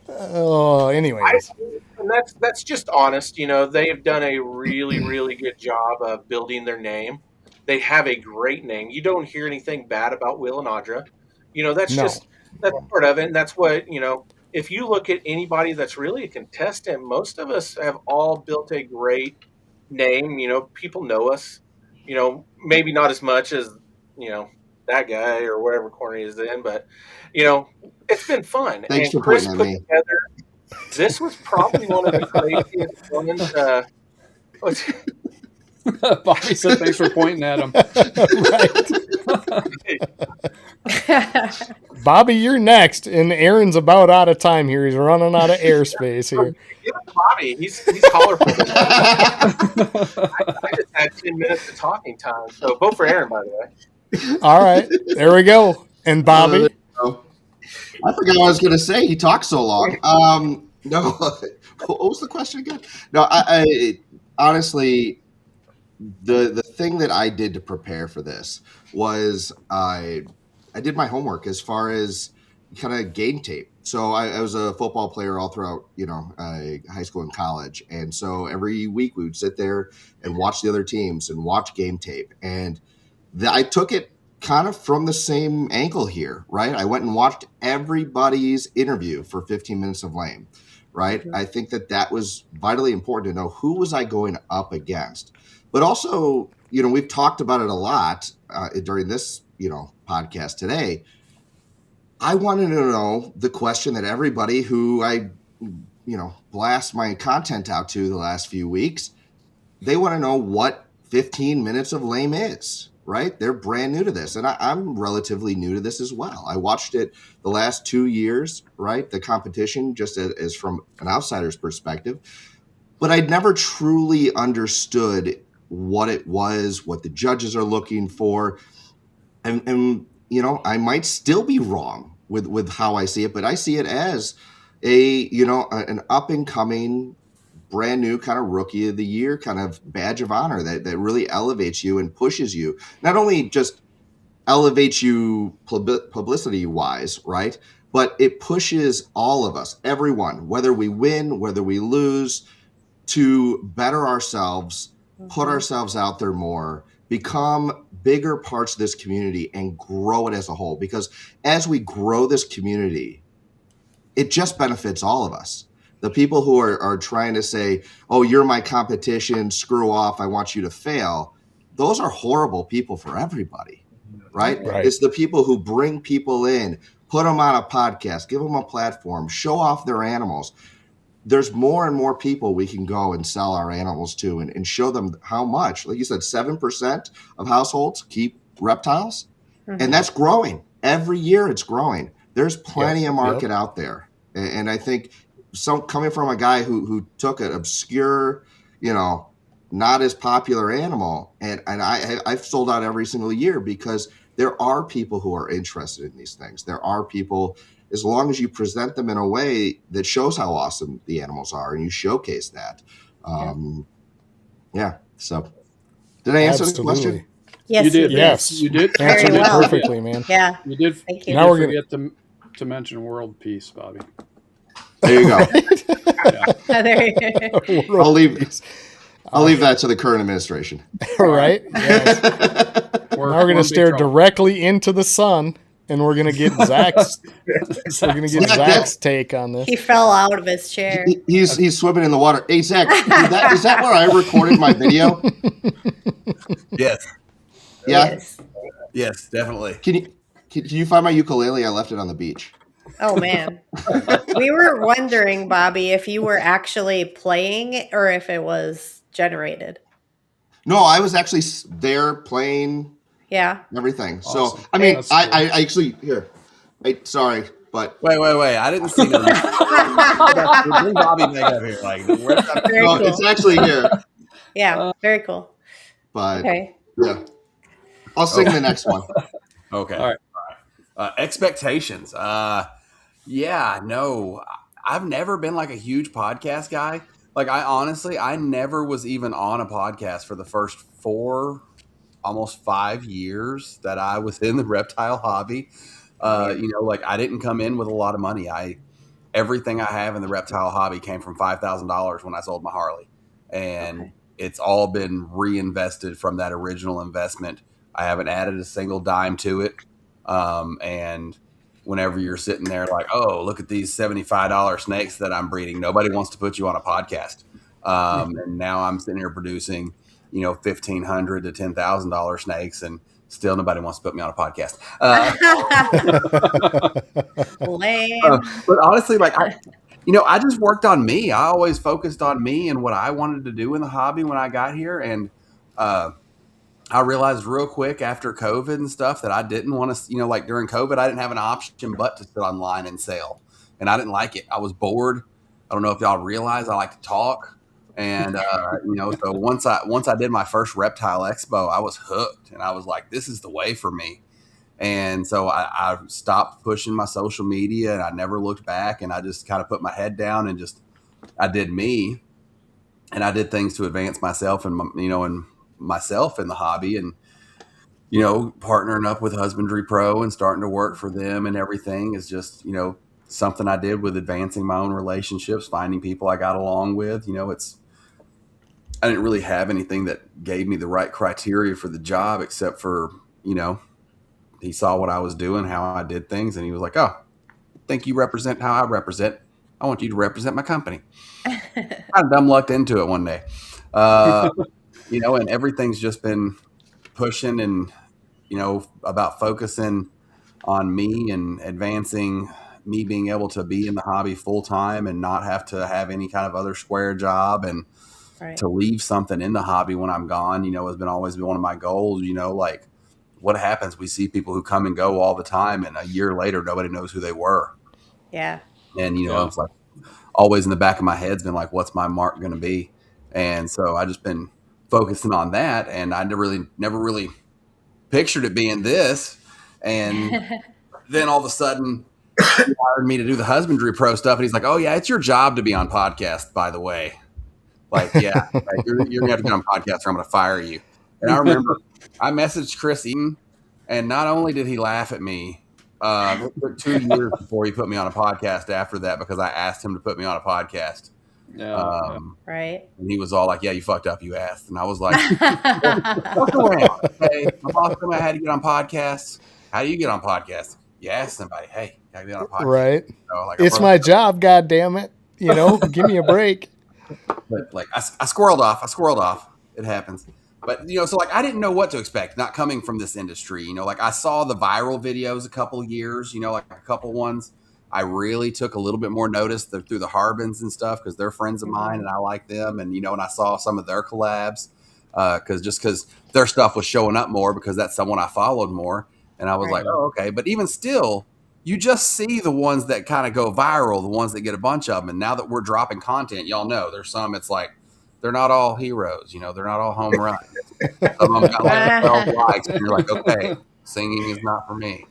Oh, anyways. And that's just honest. They have done a really, really good job of building their name. They have a great name. You don't hear anything bad about Will and Audra. That's No. that's part of it. And that's what, if you look at anybody that's really a contestant, most of us have all built a great name. People know us. Maybe not as much as that guy or whatever corner he's in, but it's been fun. Thanks And for Chris pointing at put me. together. This was probably one of the craziest ones. Bobby said, "Thanks for pointing at him." Bobby, you're next, and Aaron's about out of time here. He's running out of airspace here. Yeah, Bobby, he's colorful. I just had 10 minutes of talking time. So vote for Aaron, by the way. All right, there we go. And Bobby, I forgot what I was going to say. He talked so long. No, what was the question again? No, I honestly, the thing that I did to prepare for this was I did my homework as far as kind of game tape. So I was a football player all throughout, high school and college. And so every week we would sit there and watch the other teams and watch game tape. And I took it kind of from the same angle here, right? I went and watched everybody's interview for 15 minutes of lame, right? Mm-hmm. I think that was vitally important to know who was I going up against. But also, we've talked about it a lot during this, podcast today. I wanted to know the question that everybody who I, blast my content out to the last few weeks, they want to know what 15 minutes of lame is, right? They're brand new to this. And I'm relatively new to this as well. I watched it the last 2 years, right? The competition, just as from an outsider's perspective. But I'd never truly understood what it was, what the judges are looking for. And I might still be wrong with how I see it, but I see it as an up and coming, brand new kind of rookie of the year kind of badge of honor that really elevates you and pushes you. Not only just elevates you publicity wise, right? But it pushes all of us, everyone, whether we win, whether we lose, to better ourselves, put ourselves out there more, become bigger parts of this community and grow it as a whole. Because as we grow this community, it just benefits all of us. The people who are trying to say, oh, you're my competition, screw off, I want you to fail. Those are horrible people for everybody, right? It's the people who bring people in, put them on a podcast, give them a platform, show off their animals. There's more and more people we can go and sell our animals to and show them how much. Like you said, 7% of households keep reptiles, and that's growing. Every year it's growing. There's plenty of market out there. And I think coming from a guy who took an obscure, not as popular animal, and I've sold out every single year because there are people who are interested in these things. There are people, as long as you present them in a way that shows how awesome the animals are and you showcase that. So did I answer the question? Yes, you did. Yes, you did. Answered Very it well. perfectly, man. Yeah. You did. Thank you. Now we're going to mention world peace, Bobby. There you go. There you go. I'll leave that to the current administration. All right. Yes. Now we're going to stare directly into the sun, and we're going to get Zach's take on this. He fell out of his chair. He's swimming in the water. Hey, Zach, is that where I recorded my video? Yes. Yeah. Yes, definitely. Can you find my ukulele? I left it on the beach. Oh, man. We were wondering, Bobby, if you were actually playing or if it was generated. No, I was actually there playing. Yeah. Everything. Awesome. So, I mean, Cool. I actually, here. Sorry, but. Wait. I didn't see no. Bring Bobby back up here. Cool. It's actually here. Yeah, very cool. But, okay. Yeah. I'll sing the next one. Okay. All right. Expectations. No, I've never been like a huge podcast guy. Like I never was even on a podcast for the first 4, almost 5 years that I was in the reptile hobby. I didn't come in with a lot of money. Everything I have in the reptile hobby came from $5,000 when I sold my Harley, and it's all been reinvested from that original investment. I haven't added a single dime to it. And whenever you're sitting there like, oh, look at these $75 snakes that I'm breeding, nobody wants to put you on a podcast. And now I'm sitting here producing, $1,500 to $10,000 snakes, and still nobody wants to put me on a podcast. Lame. But honestly, I just worked on me. I always focused on me and what I wanted to do in the hobby when I got here. And I realized real quick after COVID and stuff that I didn't want to, like during COVID, I didn't have an option but to sit online and sell. And I didn't like it. I was bored. I don't know if y'all realize I like to talk. And, so once I did my first Reptile Expo, I was hooked, and I was like, this is the way for me. And so I stopped pushing my social media, and I never looked back, and I just kind of put my head down and I did me, and I did things to advance myself and, and myself in the hobby, and, partnering up with Husbandry Pro and starting to work for them and everything is just, something I did with advancing my own relationships, finding people I got along with. I didn't really have anything that gave me the right criteria for the job, except for, he saw what I was doing, how I did things, and he was like, oh, think you represent how I represent. I want you to represent my company. I dumb lucked into it one day. And everything's just been pushing and, about focusing on me and advancing me being able to be in the hobby full time and not have to have any kind of other square job, and to leave something in the hobby when I'm gone, has always been one of my goals. Like what happens, we see people who come and go all the time, and a year later, nobody knows who they were. Yeah. And, it's like always in the back of my head's been like, what's my mark going to be? And so I just been focusing on that. And I never really pictured it being this. And then all of a sudden he hired me to do the Husbandry Pro stuff. And he's like, oh yeah, it's your job to be on podcast, by the way. Like, yeah, you're going to have to get on podcast or I'm going to fire you. And I remember I messaged Chris Eaton, and not only did he laugh at me, it took 2 years before he put me on a podcast after that, because I asked him to put me on a podcast. Right. And he was all like, yeah, you fucked up, you asked. And I was like, fuck around. Okay. My boss told me I had to get on podcasts. How do you get on podcasts? You ask somebody, hey, can I get on a podcast? Right. So, it's my job, God damn it. Give me a break. But I squirreled off. It happens. But, so I didn't know what to expect, not coming from this industry. I saw the viral videos a couple of years, a couple ones. I really took a little bit more notice through the Harbins and stuff, because they're friends of mine and I like them. And, and I saw some of their collabs because their stuff was showing up more, because that's someone I followed more. And I was like, oh, okay. But even still, you just see the ones that kind of go viral, the ones that get a bunch of them. And now that we're dropping content, y'all know there's some, it's like, they're not all heroes, they're not all home runs. Some of them got like 12 likes, and you're like, okay, singing is not for me.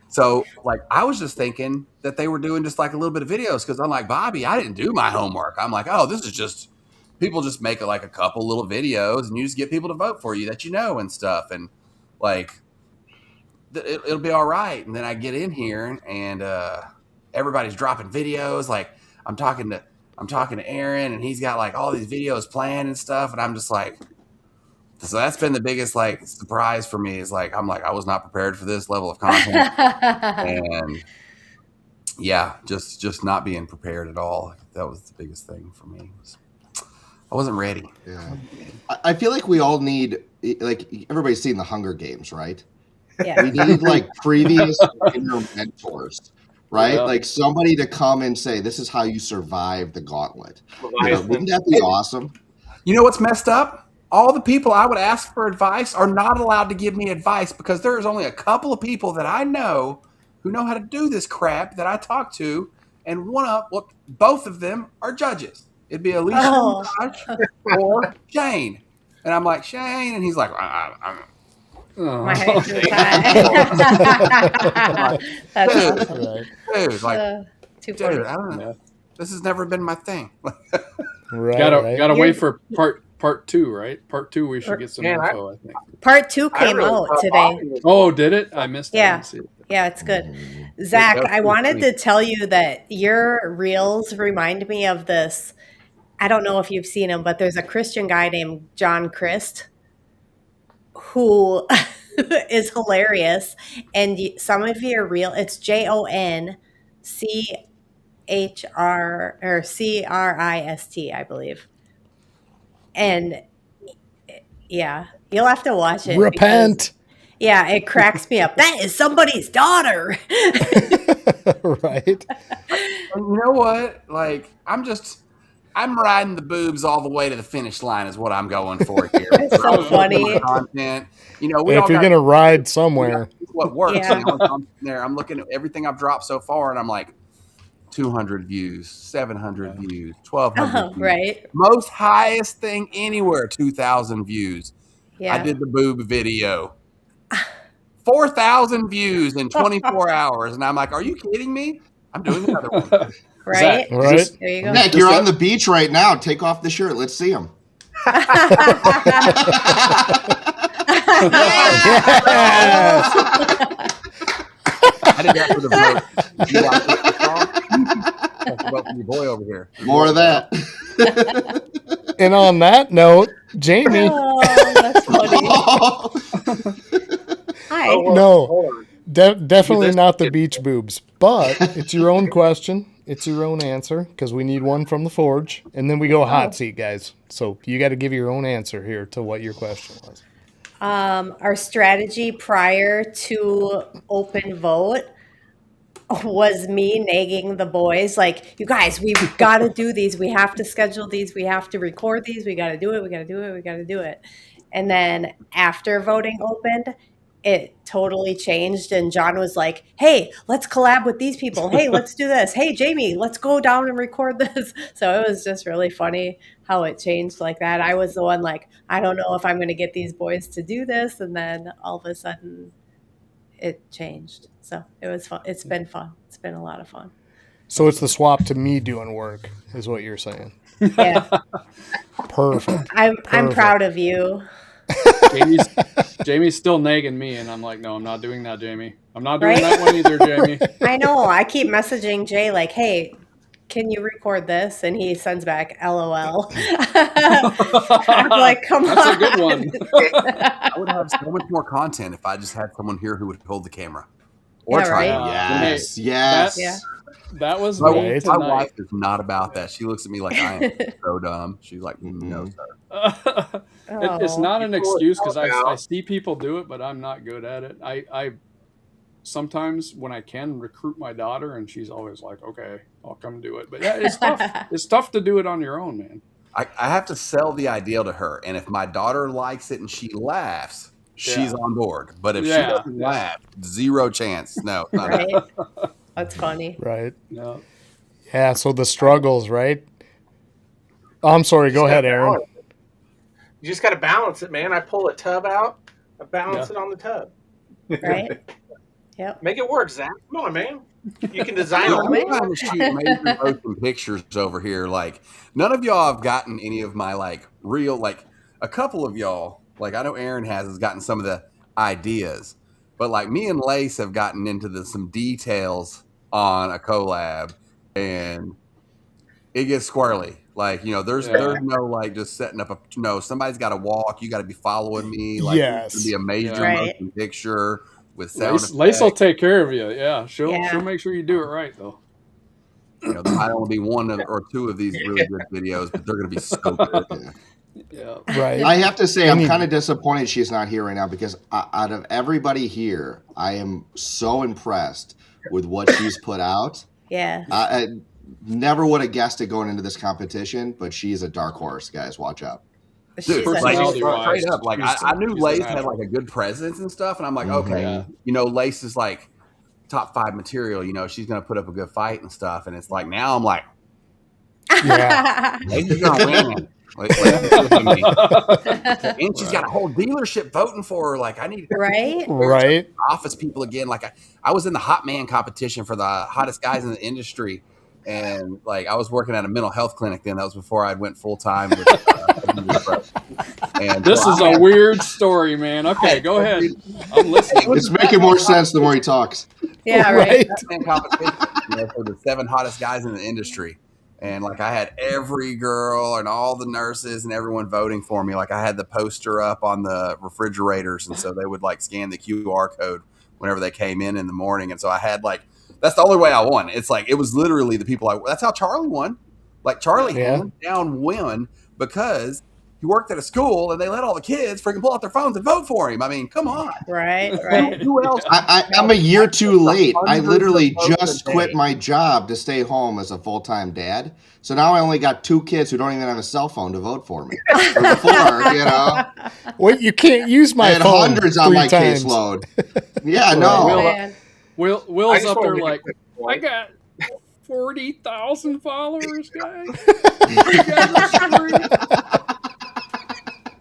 So I was just thinking that they were doing just like a little bit of videos, because I'm like, Bobby, I didn't do my homework. I'm like, oh, this is just, people just make it like a couple little videos, and you just get people to vote for you that and stuff. And it'll be all right. And then I get in here, and everybody's dropping videos. Like I'm talking to Aaron, and he's got like all these videos planned and stuff. And I'm just like, so that's been the biggest surprise for me, is I was not prepared for this level of content. And yeah, just not being prepared at all. That was the biggest thing for me. I wasn't ready. Yeah. I feel like we all need, everybody's seen the Hunger Games, right? Yeah. We need previous mentors. Right? Yeah. Somebody to come and say, this is how you survive the gauntlet. Wouldn't that be awesome? You know what's messed up? All the people I would ask for advice are not allowed to give me advice, because there's only a couple of people that I know who know how to do this crap that I talk to. And both of them are judges. It'd be Alicia or Shane. And I'm like, Shane. And he's like, my hands are tied. That's awesome. Dude, I don't know. This has never been my thing. Gotta wait for part 2, right? Part 2, we should get some info, I think. Part 2 came out today. Oh, did it? I missed it. Yeah. Yeah, it's good. Zach, I wanted to tell you that your reels remind me of this. I don't know if you've seen him, but there's a Christian guy named John Christ who is hilarious. And some of your reel, it's JONCHRIST. or Crist, I believe. And yeah, you'll have to watch it. Repent. Yeah, it cracks me up. That is somebody's daughter. Right. And you know what? Like, I'm riding the boobs all the way to the finish line is what I'm going for here. It's so funny. Content. You know, we If all you're got going to ride somewhere. what works. Yeah. You know? So I'm sitting there, I'm looking at everything I've dropped so far, and I'm like, 200 views, 700 views, 1,200 views. Right. Most highest thing anywhere, 2,000 views. Yeah. I did the boob video. 4,000 views in 24 hours. And I'm like, are you kidding me? I'm doing another one. Right. Zach, Right. There you go. Nick, you're on the beach right now. Take off the shirt. Let's see him. Yes. I did that for the vote. You like this song? Vote for your boy over here. More of that. And on that note, Jamie. Oh, that's funny. Hi. Oh, well, No. hold on. Definitely not the beach boobs, but it's your own question. It's your own answer because we need one from the forge. And then we go hot seat, guys. So you got to give your own answer here to what your question was. Our strategy prior to open vote was me nagging the boys, like, you guys, we've got to do these. We have to schedule these. We have to record these. We got to do it. We got to do it. We got to do it. And then after voting opened, it totally changed. And John was like, hey, let's collab with these people. Hey, let's do this. Hey, Jamie, let's go down and record this. So it was just really funny how it changed like that. I was the one like, I don't know if I'm going to get these boys to do this. And then all of a sudden it changed. So it was fun. It's been fun. It's been a lot of fun. So it's the swap to me doing work, is what you're saying. Yeah. Perfect. I'm Perfect. proud of you. Jamie's still nagging me, and I'm like, no, I'm not doing that, Jamie. I'm not doing Right? that one either, Jamie. I know. I keep messaging Jay like, hey, can you record this? And he sends back, LOL. I'm like, come on. That's a good one. I would have so much more content if I just had someone here who would hold the camera. Or Yeah, try right? it. Yes. Hey, Yes. Yeah. That was My, me Right. my tonight. wife is not about that. She looks at me like I am so dumb. She's like, no, sir. It's Oh. not an People excuse because talk I about- see people do it, but I'm not good at it. I sometimes when I can recruit my daughter, and she's always like, okay, I'll come do it. But yeah, it's tough. It's tough to do it on your own, man. I have to sell the ideal to her. And if my daughter likes it and she laughs, she's on board. But if she doesn't laugh, zero chance. No. Not Right? That's funny. Right. No. Yeah, so the struggles, right? Oh, I'm sorry. Go ahead, Aaron. You just got to balance it, man. I pull a tub out, I balance it on the tub. Right? Yep. Make it work, Zach. Come on, man. You can design Oh, it. man. I'm trying to shoot major motion pictures over here. Like, none of y'all have gotten any of my, like, real, like, a couple of y'all, like, I know Aaron has gotten some of the ideas. But, like, me and Lace have gotten into some details on a collab, and it gets squirrely. Like, you know, there's no, like, just setting up somebody's got to walk. You got to be following me. Like, Yes. it's going to be a major Right. motion picture with sound Lace will effects. take care of you. Yeah, she'll Yeah. make sure you do it right though. You know, there might only be one or two of these really good videos, but they're going to be so good. Yeah. Right. I have to say, I'm Any- kind of disappointed she's not here right now because out of everybody here, I am so impressed with what she's put out. Yeah. I never would have guessed it going into this competition, but she's a dark horse, guys. Watch out. She's Dude, a- like, Personality-wise, straight up, like she's- I knew she's Lace a had natural. like a good presence and stuff, and I'm like, Mhm. okay, Yeah. you know, Lace is like top 5 material. You know, she's gonna put up a good fight and stuff, and it's like now I'm like, Yeah. Lace is gonna win. Lace is pushing me. And she's got a whole dealership voting for her. Like I need Right? Right. office people again. Like I was in the hot man competition for the hottest guys in the industry. And like I was working at a mental health clinic then. That was before I went full time. And This so is I a had- weird story, man. Okay, go ahead. I'm listening. It's making more sense the more he talks. Yeah, right. Batman competition, you know, for the 7 hottest guys in the industry. And like I had every girl and all the nurses and everyone voting for me. Like I had the poster up on the refrigerators, and so they would like scan the QR code whenever they came in the morning. And so I had like That's the only way I won. It's like, it was literally the people that's how Charlie won. Like Charlie hands down won because he worked at a school and they let all the kids freaking pull out their phones and vote for him. I mean, come on. Right. Who else? I'm a year too late. I Hundreds literally of votes just a quit day. my job to stay home as a full-time dad. So now I only got 2 kids who don't even have a cell phone to vote for me. Or before, Well, you can't use I my had phone hundreds on 3 my times. caseload. Yeah, Right. no. Will's just up wanna there make a like, quick I point. got 40,000 followers, guys. You guys are screwed.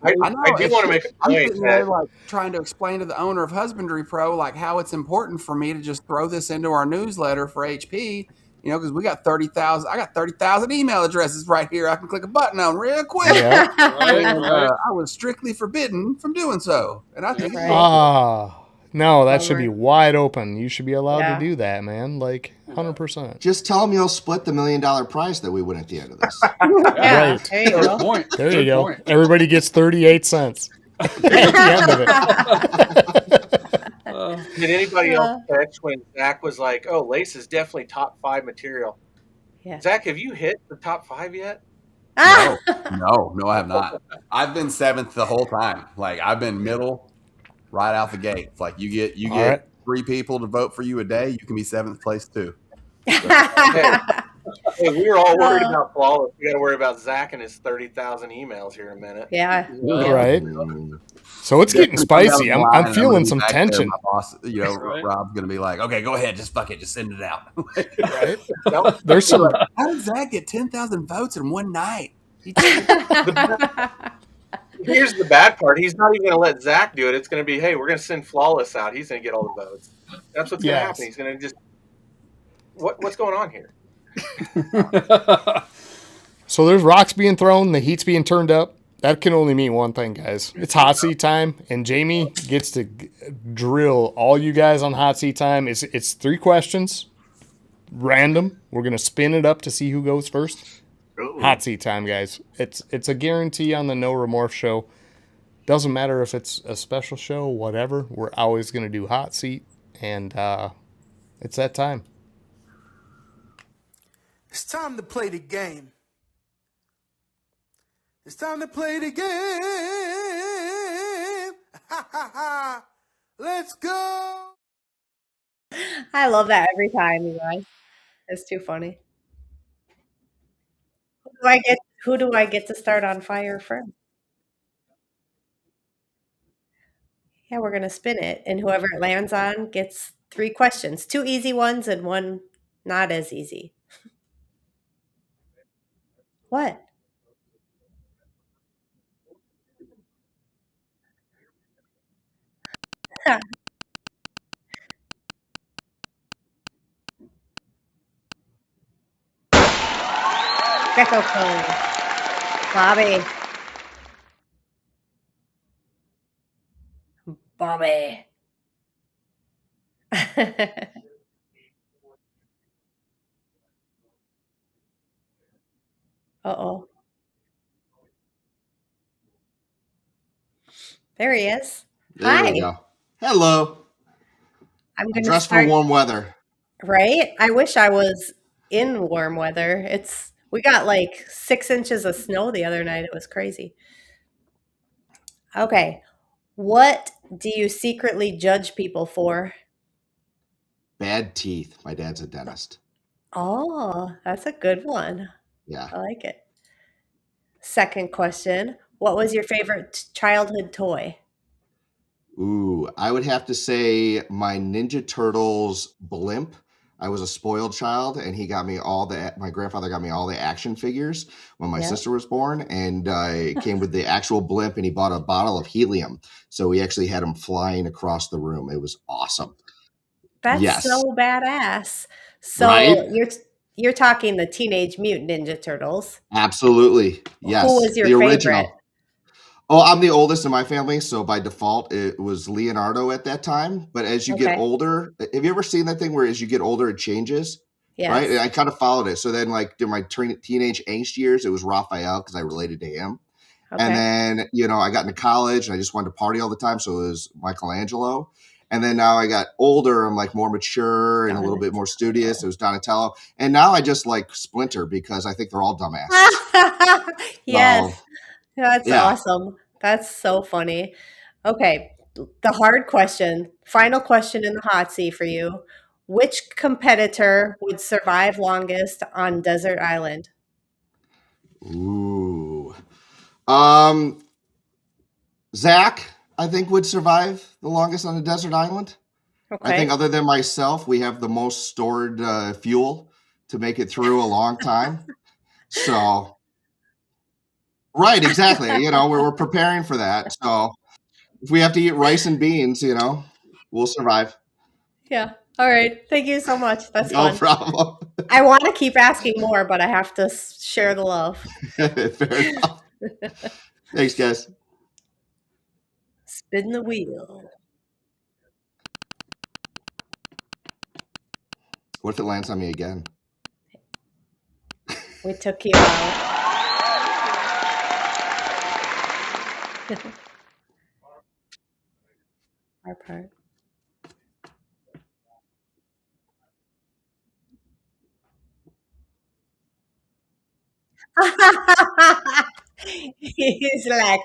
I know. do want to make a I'm point sitting there that like trying to explain to the owner of Husbandry Pro like how it's important for me to just throw this into our newsletter for HP. You know, because we got 30,000. I got 30,000 email addresses right here. I can click a button on real quick. Yeah. Right, And, right. I was strictly forbidden from doing so, and I think it's Right. No, that should be Bummer. wide open. You should be allowed Yeah. to do that, man. Like 100%. Just tell them you'll split the $1 million prize that we win at the end of this. Yeah. Right. There you Good go. point. There you Good go. point. Everybody gets 38 cents at the end of it. did anybody else catch when Zach was like, "Oh, lace is definitely top 5 material"? Yeah. Zach, have you hit the top 5 yet? no, I have not. I've been 7th the whole time. Like I've been middle, right out the gate. It's like you get All right. 3 people to vote for you a day. You can be 7th place too. Hey, we were all worried about flawless. We got to worry about Zach and his 30,000 emails here in a minute. Yeah. Right. So it's getting spicy. I'm feeling some tension. My boss, Right. Rob's gonna be like, "Okay, go ahead, just fuck it, just send it out." Right. There's some. How did Zach get 10,000 votes in one night? Here's the bad part. He's not even going to let Zach do it. It's going to be, hey, we're going to send Flawless out. He's going to get all the votes. That's what's going to happen. He's going to just, what's going on here? So there's rocks being thrown, the heat's being turned up. That can only mean one thing, guys. It's hot seat time, and Jamie gets to drill all you guys on hot seat time. It's 3 questions, random. We're gonna spin it up to see who goes first. Ooh. Hot seat time, guys. It's a guarantee on the No Remorse show. Doesn't matter if it's a special show, whatever. We're always gonna do hot seat, and it's that time. It's time to play the game. It's time to play the game. Ha ha ha. Let's go. I love that every time, you guys. It's too funny. Who do I get to start on fire first? Yeah, we're gonna spin it, and whoever it lands on gets 3 questions. 2 easy ones and 1 not as easy. What? Gecko code. Bobby. Bobby. Uh-oh. There he is. There Hi. we go. Hello. I'm gonna Dress for start. warm weather. Right? I wish I was in warm weather. We got like 6 inches of snow the other night. It was crazy. Okay. What do you secretly judge people for? Bad teeth. My dad's a dentist. Oh, that's a good one. Yeah. I like it. Second question. What was your favorite childhood toy? Ooh, I would have to say my Ninja Turtles blimp. I was a spoiled child, and my grandfather got me all the action figures when my Yep. sister was born, and it came with the actual blimp, and he bought a bottle of helium. So we actually had him flying across the room. It was awesome. That's Yes. so badass. So Right? you're talking the Teenage Mutant Ninja Turtles. Absolutely. Yes. Who was your the original. favorite? Oh, I'm the oldest in my family, so by default, it was Leonardo at that time. But as you get Okay. older, have you ever seen that thing where as you get older, it changes? Right? And Yes. I kind of followed it. So then, like, during my teenage angst years, it was Raphael because I related to him. And Okay. then, I got into college and I just wanted to party all the time. So it was Michelangelo. And then now I got older, I'm like more mature and a little bit more studious. It was Donatello. And now I just like Splinter because I think they're all dumbasses. Yes, So, that's yeah. awesome. That's so funny. Okay, the hard question, final question in the hot seat for you. Which competitor would survive longest on Desert Island? Ooh. Um, Zach, I think, would survive the longest on a desert island. I think, Okay. other than myself, we have the most stored fuel to make it through a long time. So, right, exactly. We're preparing for that. So, if we have to eat rice and beans, we'll survive. Yeah. All right. Thank you so much. That's No fun. problem. I want to keep asking more, but I have to share the love. Fair enough. Thanks, guys. Spin the wheel. What if it lands on me again? We took you out. Our part. He's like,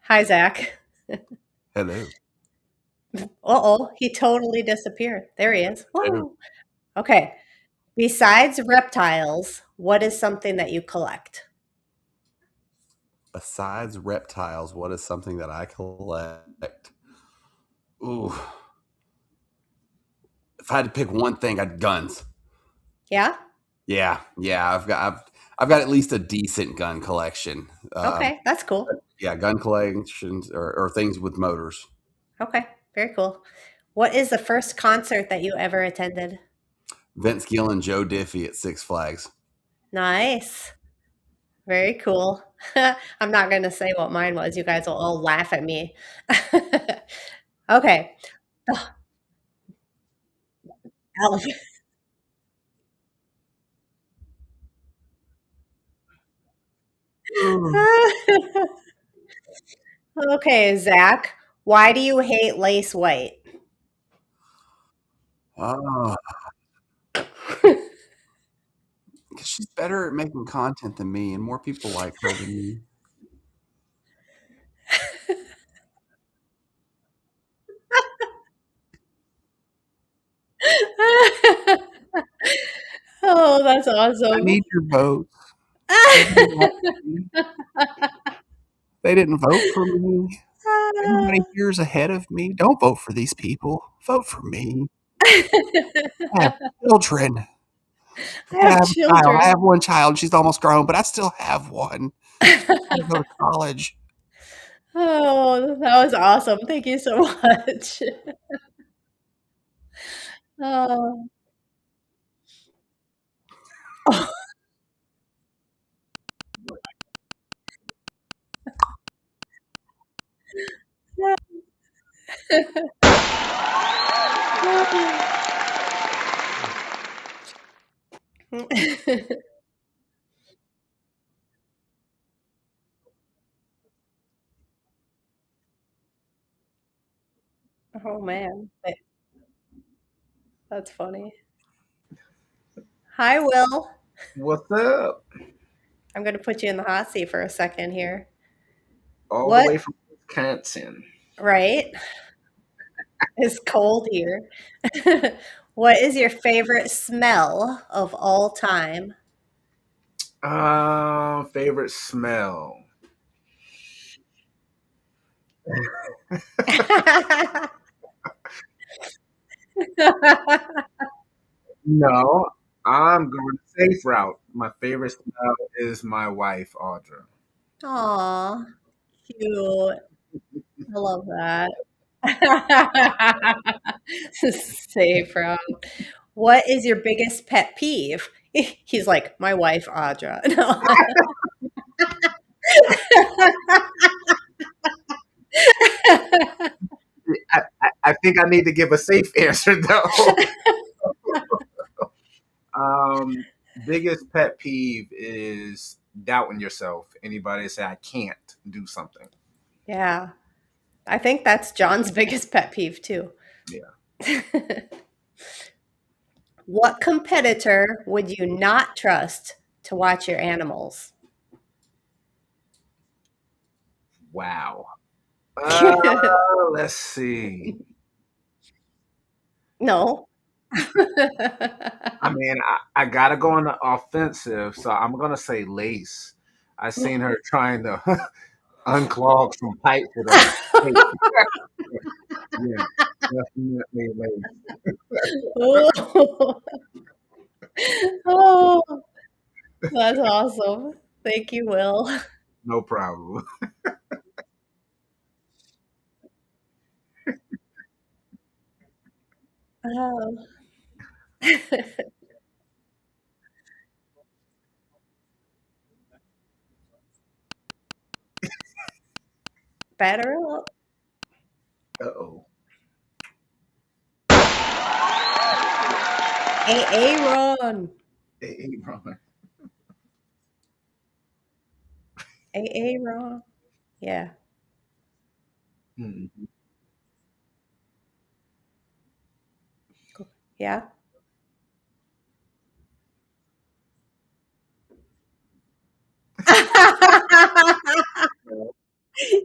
hi, Zach. Hello. Uh-oh, he totally disappeared. There he is. Woo. Okay. Besides reptiles, what is something that you collect? Besides reptiles, what is something that I collect? Ooh, if I had to pick one thing, I'd guns. Yeah? Yeah. I've got at least a decent gun collection. Okay, that's cool. Yeah, gun collections or things with motors. Okay, very cool. What is the first concert that you ever attended? Vince Gill and Joe Diffie at Six Flags. Nice. Very cool. I'm not going to say what mine was. You guys will all laugh at me. Okay. Elf. Okay, Zach. Why do you hate Lace White? Oh, because she's better at making content than me, and more people like her than me. Oh, that's I awesome. need your vote. They didn't vote for me. Everybody here is ahead of me. Don't vote for these people. Vote for me. I have children. I I have have a child. I children. have one child. She's almost grown, but I still have one. She's got to go to college. Oh, that was awesome. Thank you so much. Oh. Oh man, that's funny. Hi, Will. What's up? I'm going to put you in the hot seat for a second here. All the What, way from Wisconsin. right? It's cold here. What is your favorite smell of all time? Favorite smell. No, I'm going safe route. My favorite smell is my wife, Audra. Aw, cute. I love that. Safe route. What is your biggest pet peeve? He's like, my wife, Audra. I think I need to give a safe answer though. um, Biggest pet peeve is doubting yourself. Anybody say I can't do something. Yeah. I think that's John's biggest pet peeve too. Yeah. What competitor would you not trust to watch your animals? Wow. Let's see. No. I mean, I gotta go on the offensive, so I'm gonna say Lace. I seen her trying to unclog some pipes with her. Yeah, definitely Lace. Oh. Oh, that's awesome. Thank you, Will. No problem. Oh. Better up. Uh-oh. Aaron. Hey, brother. Aaron. Yeah. Hmm. Yeah.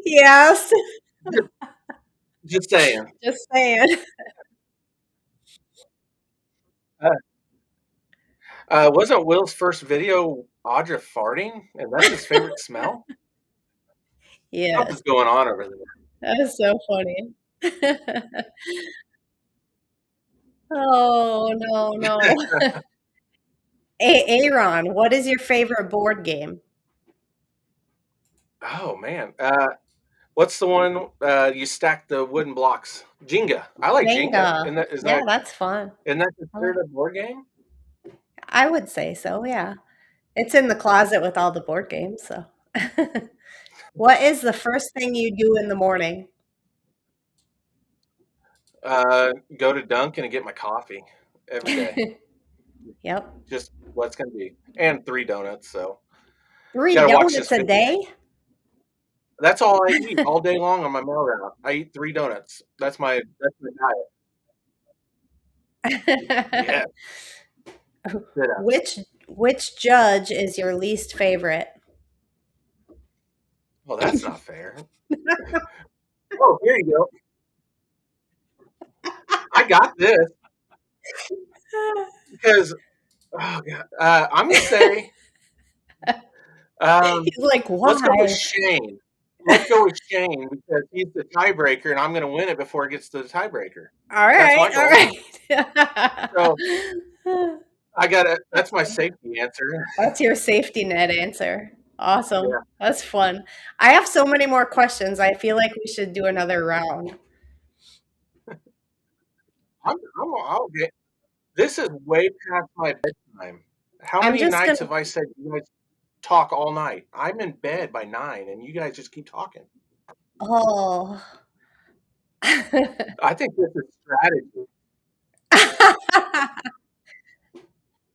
Yes. Just saying. Just saying. Wasn't Will's first video Audra farting, and that's his favorite smell? Yes. Something's going on over there. That is so funny. Oh, no, no. Aaron, what is your favorite board game? Oh man, what's the one you stack the wooden blocks? Jenga. I like Jenga. Jenga. And that is Yeah, that that's fun. isn't that considered a board game? I would say so, yeah. It's in the closet with all the board games, so. What is the first thing you do in the morning? Go to Dunkin' and get my coffee every day. Yep. Just what's gonna be, and 3 donuts. So 3 gotta watch this donuts a 50. day? That's all I eat all day long on my mail route. I eat 3 donuts. That's my diet. Yeah. Sit up. Which judge is your least favorite? Well, that's not fair. Oh, here you go. I got this because oh god, I'm gonna say He's like, let's go with "Why?" Shane. Let's go with Shane because he's the tiebreaker, and I'm gonna win it before it gets to the tiebreaker. All That's my right, all goal. right. So I got it. That's my safety answer. That's your safety net answer. Awesome. Yeah, That's fun. I have so many more questions. I feel like we should do another round. I'll get. This is way past my bedtime. How I'm many just nights gonna have I said you guys talk all night? I'm in bed by 9, and you guys just keep talking. Oh. I think this is strategy.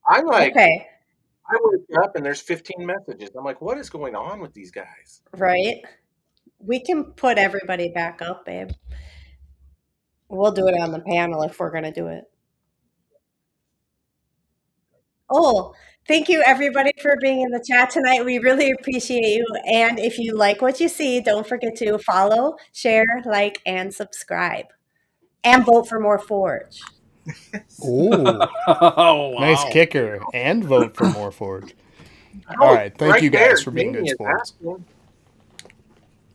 I'm like, Okay, I wake up and there's 15 messages. I'm like, what is going on with these guys? right? We can put everybody back up, babe. We'll do it on the panel if we're gonna do it. Oh, thank you everybody for being in the chat tonight. We really appreciate you. And if you like what you see, don't forget to follow, share, like, and subscribe. And vote for more Forge. Ooh, Oh, wow. nice kicker. And vote for more Forge. Oh, All right. Thank right you there. guys for being Jamie good is sports. asking.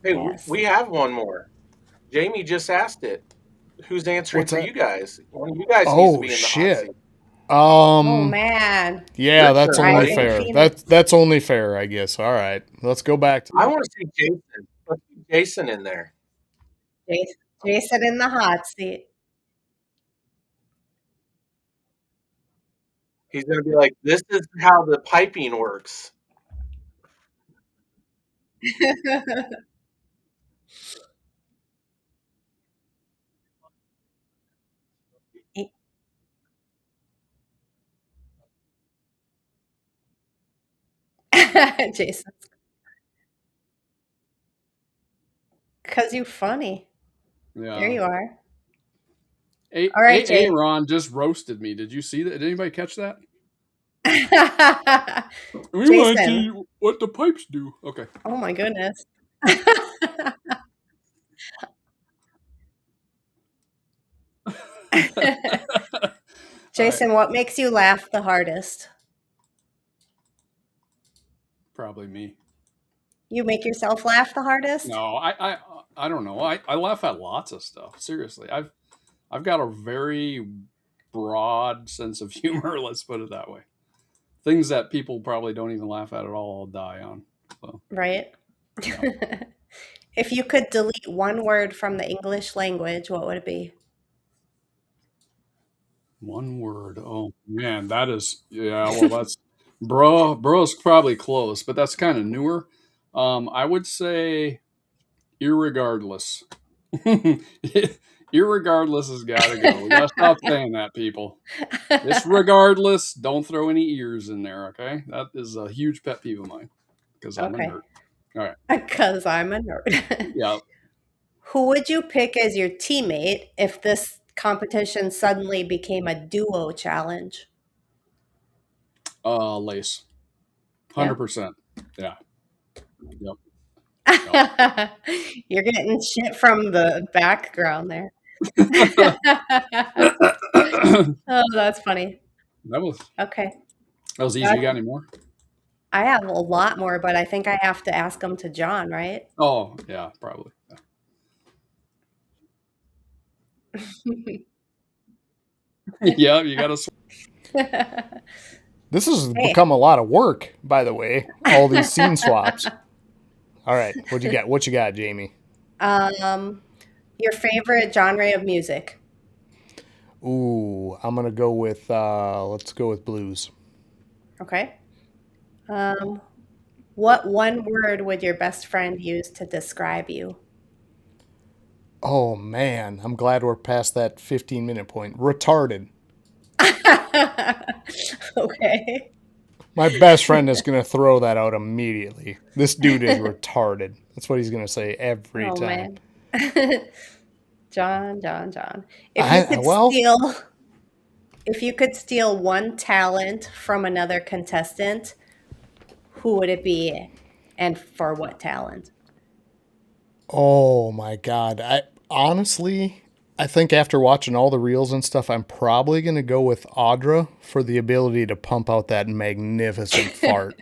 Hey, Yes. we have one more. Jamie just asked it. Who's answering What's for that? you guys? One of you guys needs to Oh, be in the hot shit. seat. Oh man. Yeah, Your that's turn, only buddy. fair. Phoenix. That's only fair, I guess. All right. Let's go back to I want to see Jason. Let's see Jason in there. Jason in the hot seat. He's going to be like, this is how the piping works. Jason. Cause you funny. Yeah. There you are. All right, Jay. Aaron just roasted me. Did you see that? Did anybody catch that? We want to Jason. see what the pipes do. Okay. Oh my goodness. Jason, what makes you laugh the hardest? Probably me. You make yourself laugh the hardest? No, I don't know. I laugh at lots of stuff. Seriously, I've got a very broad sense of humor. Let's put it that way. Things that people probably don't even laugh at all, I'll die on. So, Right. yeah. If you could delete one word from the English language, what would it be? One word. Oh man, that is Well, that's bro's probably close, but that's kind of newer. I would say irregardless. Irregardless has got to go. We gotta stop saying that, people. It's regardless. Don't throw any ears in there. Okay, that is a huge pet peeve of mine because I'm a Okay. nerd. All right. Because I'm a nerd. Yeah. Who would you pick as your teammate if this competition suddenly became a duo challenge? Lace. Yeah. 100%. Yeah. Yep. You're getting shit from the background there. Oh, that's funny. Okay. That was easy. You got any more? I have a lot more, but I think I have to ask them to John, right? Oh, yeah, probably. Yeah, you got to. This has become a lot of work, by the way. All these scene swaps. All right, what you got? What you got, Jamie? Your favorite genre of music? Ooh, I'm gonna go with. Let's go with blues. Okay. What one word would your best friend use to describe you? Oh man, I'm glad we're past that 15-minute point. Retarded. Okay. My best friend is gonna throw that out immediately. This dude is retarded. That's what he's gonna say every time. Man. John. If you could steal one talent from another contestant, who would it be, and for what talent? Oh my God. I think after watching all the reels and stuff, I'm probably going to go with Audra for the ability to pump out that magnificent fart.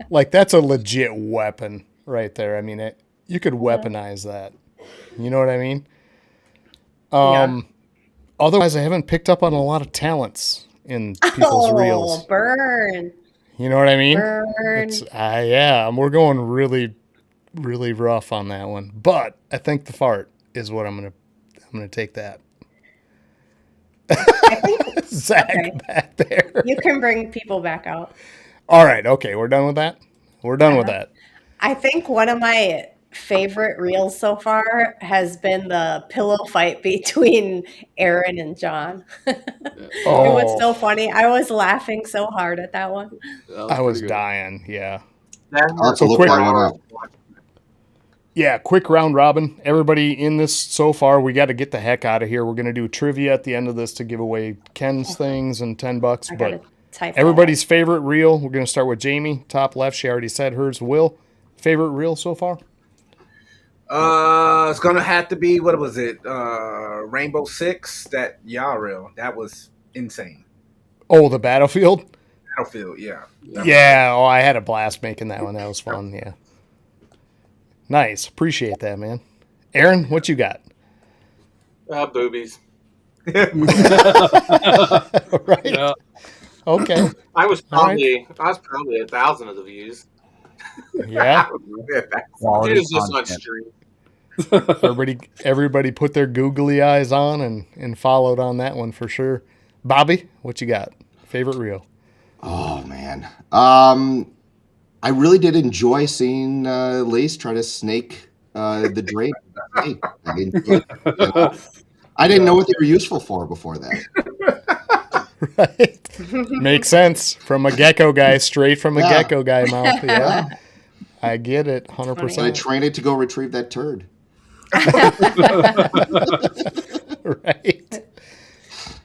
Like, that's a legit weapon right there. I mean, you could weaponize that. You know what I mean? Yeah. Otherwise, I haven't picked up on a lot of talents in people's reels. Burn. You know what I mean? Burn. Yeah, we're going really, really rough on that one. But I think the fart is what I'm gonna take that. I think Zach back there. you can bring people back out. All right, okay, we're done with that. We're done with that. I think one of my favorite reels so far has been the pillow fight between Aaron and John. It was so funny. I was laughing so hard at that one. I was dying. Yeah. I'll have to look that one up. Yeah, quick round robin. Everybody in this so far, we got to get the heck out of here. We're going to do trivia at the end of this to give away Ken's things and $10. But everybody's favorite reel. We're going to start with Jamie, top left. She already said hers. Will, favorite reel so far? It's gonna have to be, what was it? Rainbow Six, that reel. That was insane. Oh, the Battlefield? Battlefield, yeah. Yeah, I had a blast making that one. That was fun, yeah. Nice. Appreciate that, man. Aaron, what you got? Boobies. Right. Yeah. Okay. I was probably 1,000 of the views. Yeah. It is just on stream. Everybody put their googly eyes on and followed on that one for sure. Bobby, what you got? Favorite reel? Oh man. I really did enjoy seeing Lace try to snake the drape. I didn't know what they were useful for before that. Right. Makes sense. From a gecko guy, straight from a gecko guy mouth. Yeah. I get it. 100%. I trained it to go retrieve that turd. Right.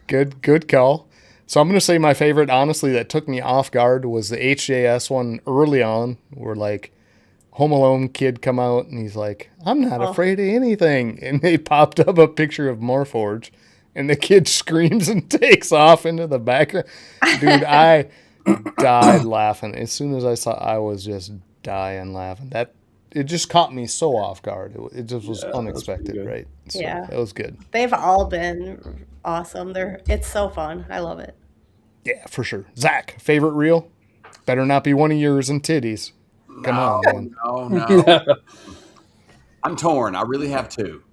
Good call. So I'm going to say my favorite, honestly, that took me off guard was the HJS one early on, where like Home Alone kid come out and he's like, I'm not afraid of anything. And they popped up a picture of Morph, and the kid screams and takes off into the background. Dude, I died laughing. As soon as I saw, I was just dying laughing. It just caught me so off guard. It just was unexpected, right? So Yeah. that was good. They've all been awesome. It's so fun. I love it. Yeah, for sure. Zach, favorite reel? Better not be one of yours and titties. Come on, man. No. I'm torn. I really have two.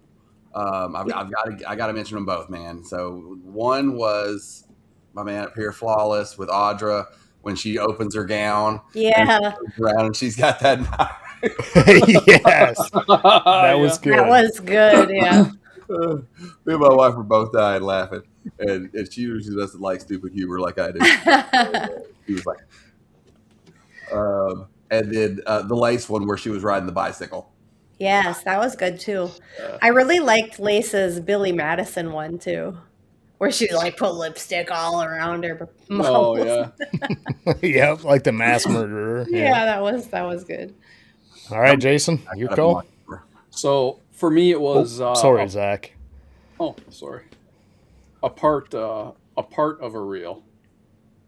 I got to mention them both, man. So one was my man up here, Flawless, with Audra when she opens her gown. Yeah. And she's got that knife. Yes. That was good. That was good, yeah. Me and my wife were both dying laughing. And she usually doesn't like stupid humor like I do. She was like, and then the lace one where she was riding the bicycle. Yes, that was good too. I really liked Lace's Billy Madison one too, where she like put lipstick all around her mouth. Oh yeah. Yep, like the mass murderer. Yeah, that was good. All right, Jason, your call. So for me, it was. Sorry, Zach. Oh, sorry. A part of a reel.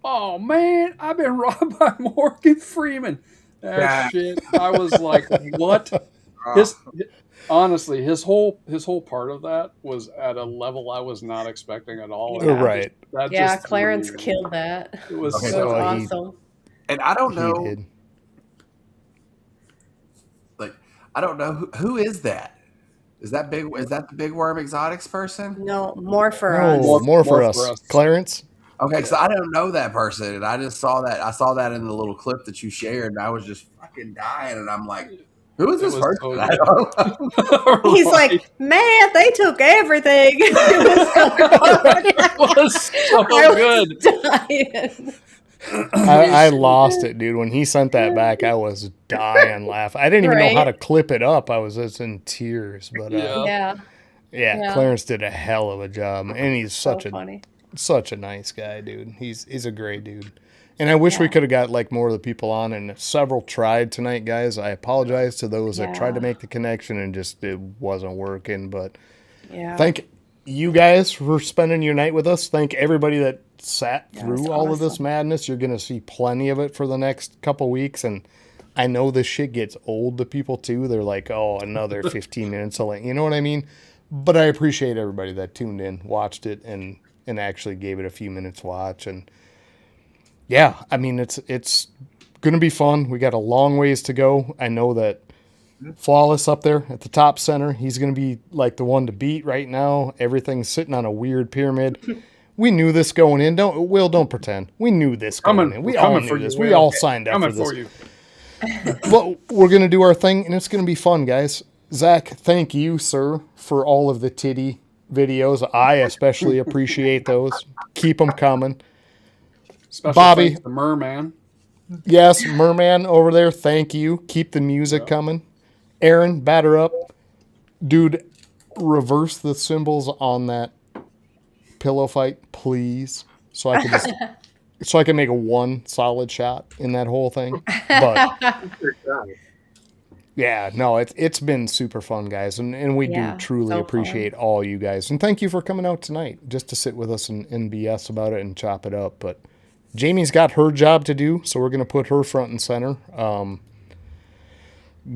Oh man, I've been robbed by Morgan Freeman. That shit. I was like, what? Honestly, his whole part of that was at a level I was not expecting at all. Right. Clarence killed that. It was awesome. And I don't know. Like, I don't know who is that. Is that the Big Worm Exotics person? No, more for us. More for us. Clarence. Okay, so I don't know that person, and I just saw that. I saw that in the little clip that you shared, and I was just fucking dying. And I'm like, "Who is this person?" He's like, "Man, they took everything." It was so good. I lost it, dude. When he sent that back, I was dying laughing. I didn't even know how to clip it up. I was just in tears. But yeah, Clarence did a hell of a job, and he's such a nice guy, dude. He's a great dude. And I wish we could have got like more of the people on, and several tried tonight, guys. I apologize to those that tried to make the connection and just it wasn't working. But thank you guys for spending your night with us. Thank everybody that sat through all of this madness. You're going to see plenty of it for the next couple weeks. And I know this shit gets old to people too. They're like, oh, another 15 minutes. You know what I mean? But I appreciate everybody that tuned in, watched it, and actually gave it a few minutes watch. And yeah, I mean, it's going to be fun. We got a long ways to go. I know that Flawless up there at the top center, he's going to be like the one to beat right now. Everything's sitting on a weird pyramid. We knew this going in. Don't pretend. We knew this going in. We all knew this. We all signed up for this. But we're going to do our thing, and it's going to be fun, guys. Zach, thank you, sir, for all of the titty videos. I especially appreciate those. Keep them coming. Special Bobby, thanks to Merman. Yes, Merman over there. Thank you. Keep the music coming. Aaron, batter up. Dude, reverse the symbols on that pillow fight, please. So I can make a one solid shot in that whole thing. But yeah, no, it's been super fun, guys. And we do truly appreciate all you guys. And thank you for coming out tonight just to sit with us and BS about it and chop it up. But Jamie's got her job to do, so we're going to put her front and center.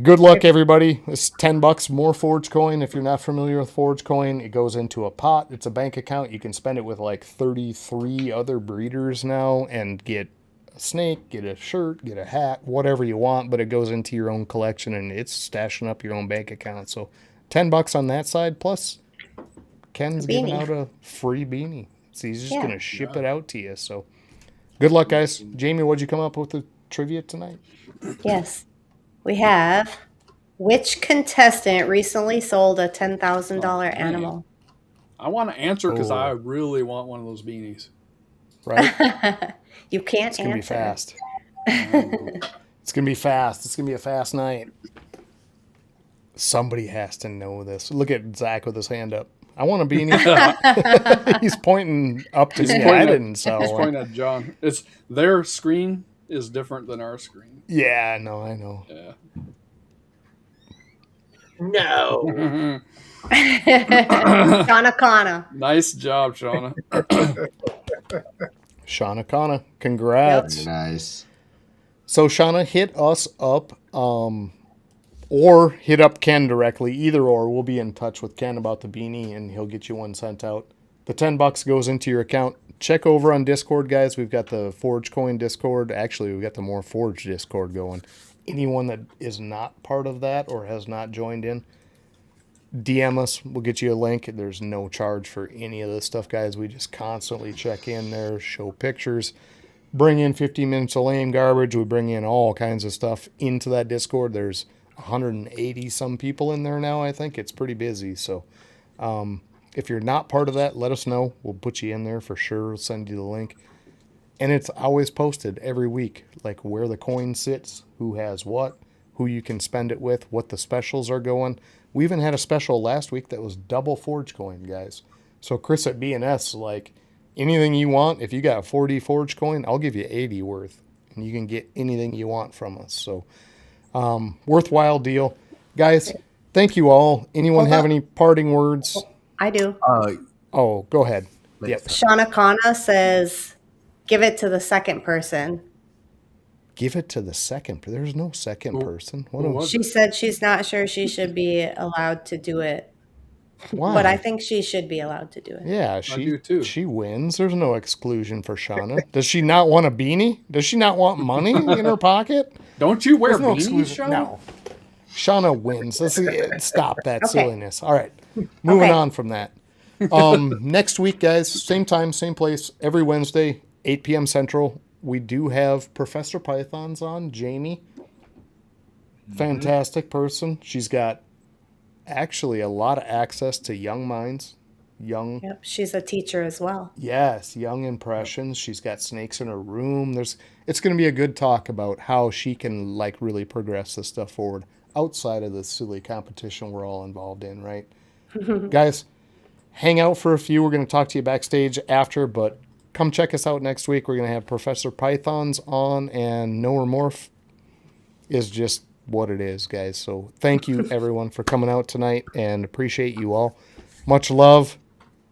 Good luck, everybody. It's $10 more Forge Coin. If you're not familiar with Forge Coin, it goes into a pot. It's a bank account. You can spend it with like 33 other breeders now and get a snake, get a shirt, get a hat, whatever you want, but it goes into your own collection and it's stashing up your own bank account. So $10 on that side, plus Ken's giving out a free beanie. So he's just going to ship it out to you. So good luck, guys. Jamie, what'd you come up with the trivia tonight? Yes. We have, which contestant recently sold a $10,000 animal? I want to answer because I really want one of those beanies. Right? You can't It's going to be fast. It's going to be fast. It's going to be a fast night. Somebody has to know this. Look at Zach with his hand up. I want a beanie. He's pointing up to me. I didn't sell He's one. pointing at John. It's their screen is different than our screen. Yeah, no, I know. Yeah. No. Shauna Kana. Nice job, Shauna. Shauna Kana, congrats. Very nice. So Shauna, hit us up, or hit up Ken directly. Either or, we'll be in touch with Ken about the beanie, and he'll get you one sent out. The $10 goes into your account. Check over on Discord, guys. We've got the Forge Coin Discord. Actually, we've got the More Forge Discord going. Anyone that is not part of that or has not joined in, DM us. We'll get you a link. There's no charge for any of this stuff, guys. We just constantly check in there, show pictures, bring in 15 minutes of lame garbage. We bring in all kinds of stuff into that Discord. There's 180 some people in there now. I think it's pretty busy. So if you're not part of that, let us know. We'll put you in there for sure. We'll send you the link. And it's always posted every week, like where the coin sits, who has what, who you can spend it with, what the specials are going. We even had a special last week that was double Forge Coin, guys. So Chris at B&S, like, anything you want, if you got a 4D Forge Coin, I'll give you 80 worth. And you can get anything you want from us. So, worthwhile deal. Guys, thank you all. Anyone have any parting words? I do. Oh, go ahead. Yep. Shauna Kana says, give it to the second person. Give it to the second. There's no second person. She said she's not sure she should be allowed to do it. Why? But I think she should be allowed to do it. Yeah, I do too. She wins. There's no exclusion for Shauna. Does she not want a beanie? Does she not want money in her pocket? Don't you wear There's no beanies, exclusion. Shauna? No. Shauna wins. Stop that Okay. silliness. All right. Moving on from that. Next week, guys, same time, same place, every Wednesday, 8 p.m. Central. We do have Professor Pythons on, Jamie. Fantastic person. She's got actually a lot of access to young minds. Yep, she's a teacher as well. Yes, young impressions. She's got snakes in her room. It's going to be a good talk about how she can like really progress this stuff forward outside of the silly competition we're all involved in, right? Guys, hang out for a few. We're going to talk to you backstage after, but come check us out next week. We're going to have Professor Pythons on, and No Morph is just what it is, guys. So thank you, everyone, for coming out tonight, and appreciate you all. Much love.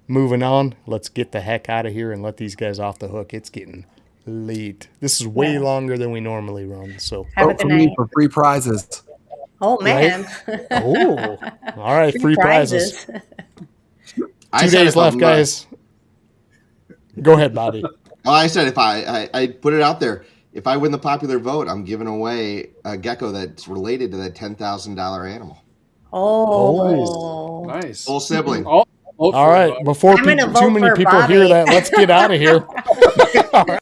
Moving on. Let's get the heck out of here and let these guys off the hook. It's getting late. This is way longer than we normally run. So Have a Vote good for me night. for free prizes. Oh, man. Oh, all right. Free prizes. I 2 said days if I'm left, not- guys. Go ahead, Bobby. Well, I said if I put it out there, if I win the popular vote, I'm giving away a gecko that's related to that $10,000 animal. Oh. Nice. Full sibling. All All right. Before I'm gonna too vote many for people hear Bobby. that, let's get out of here. All right.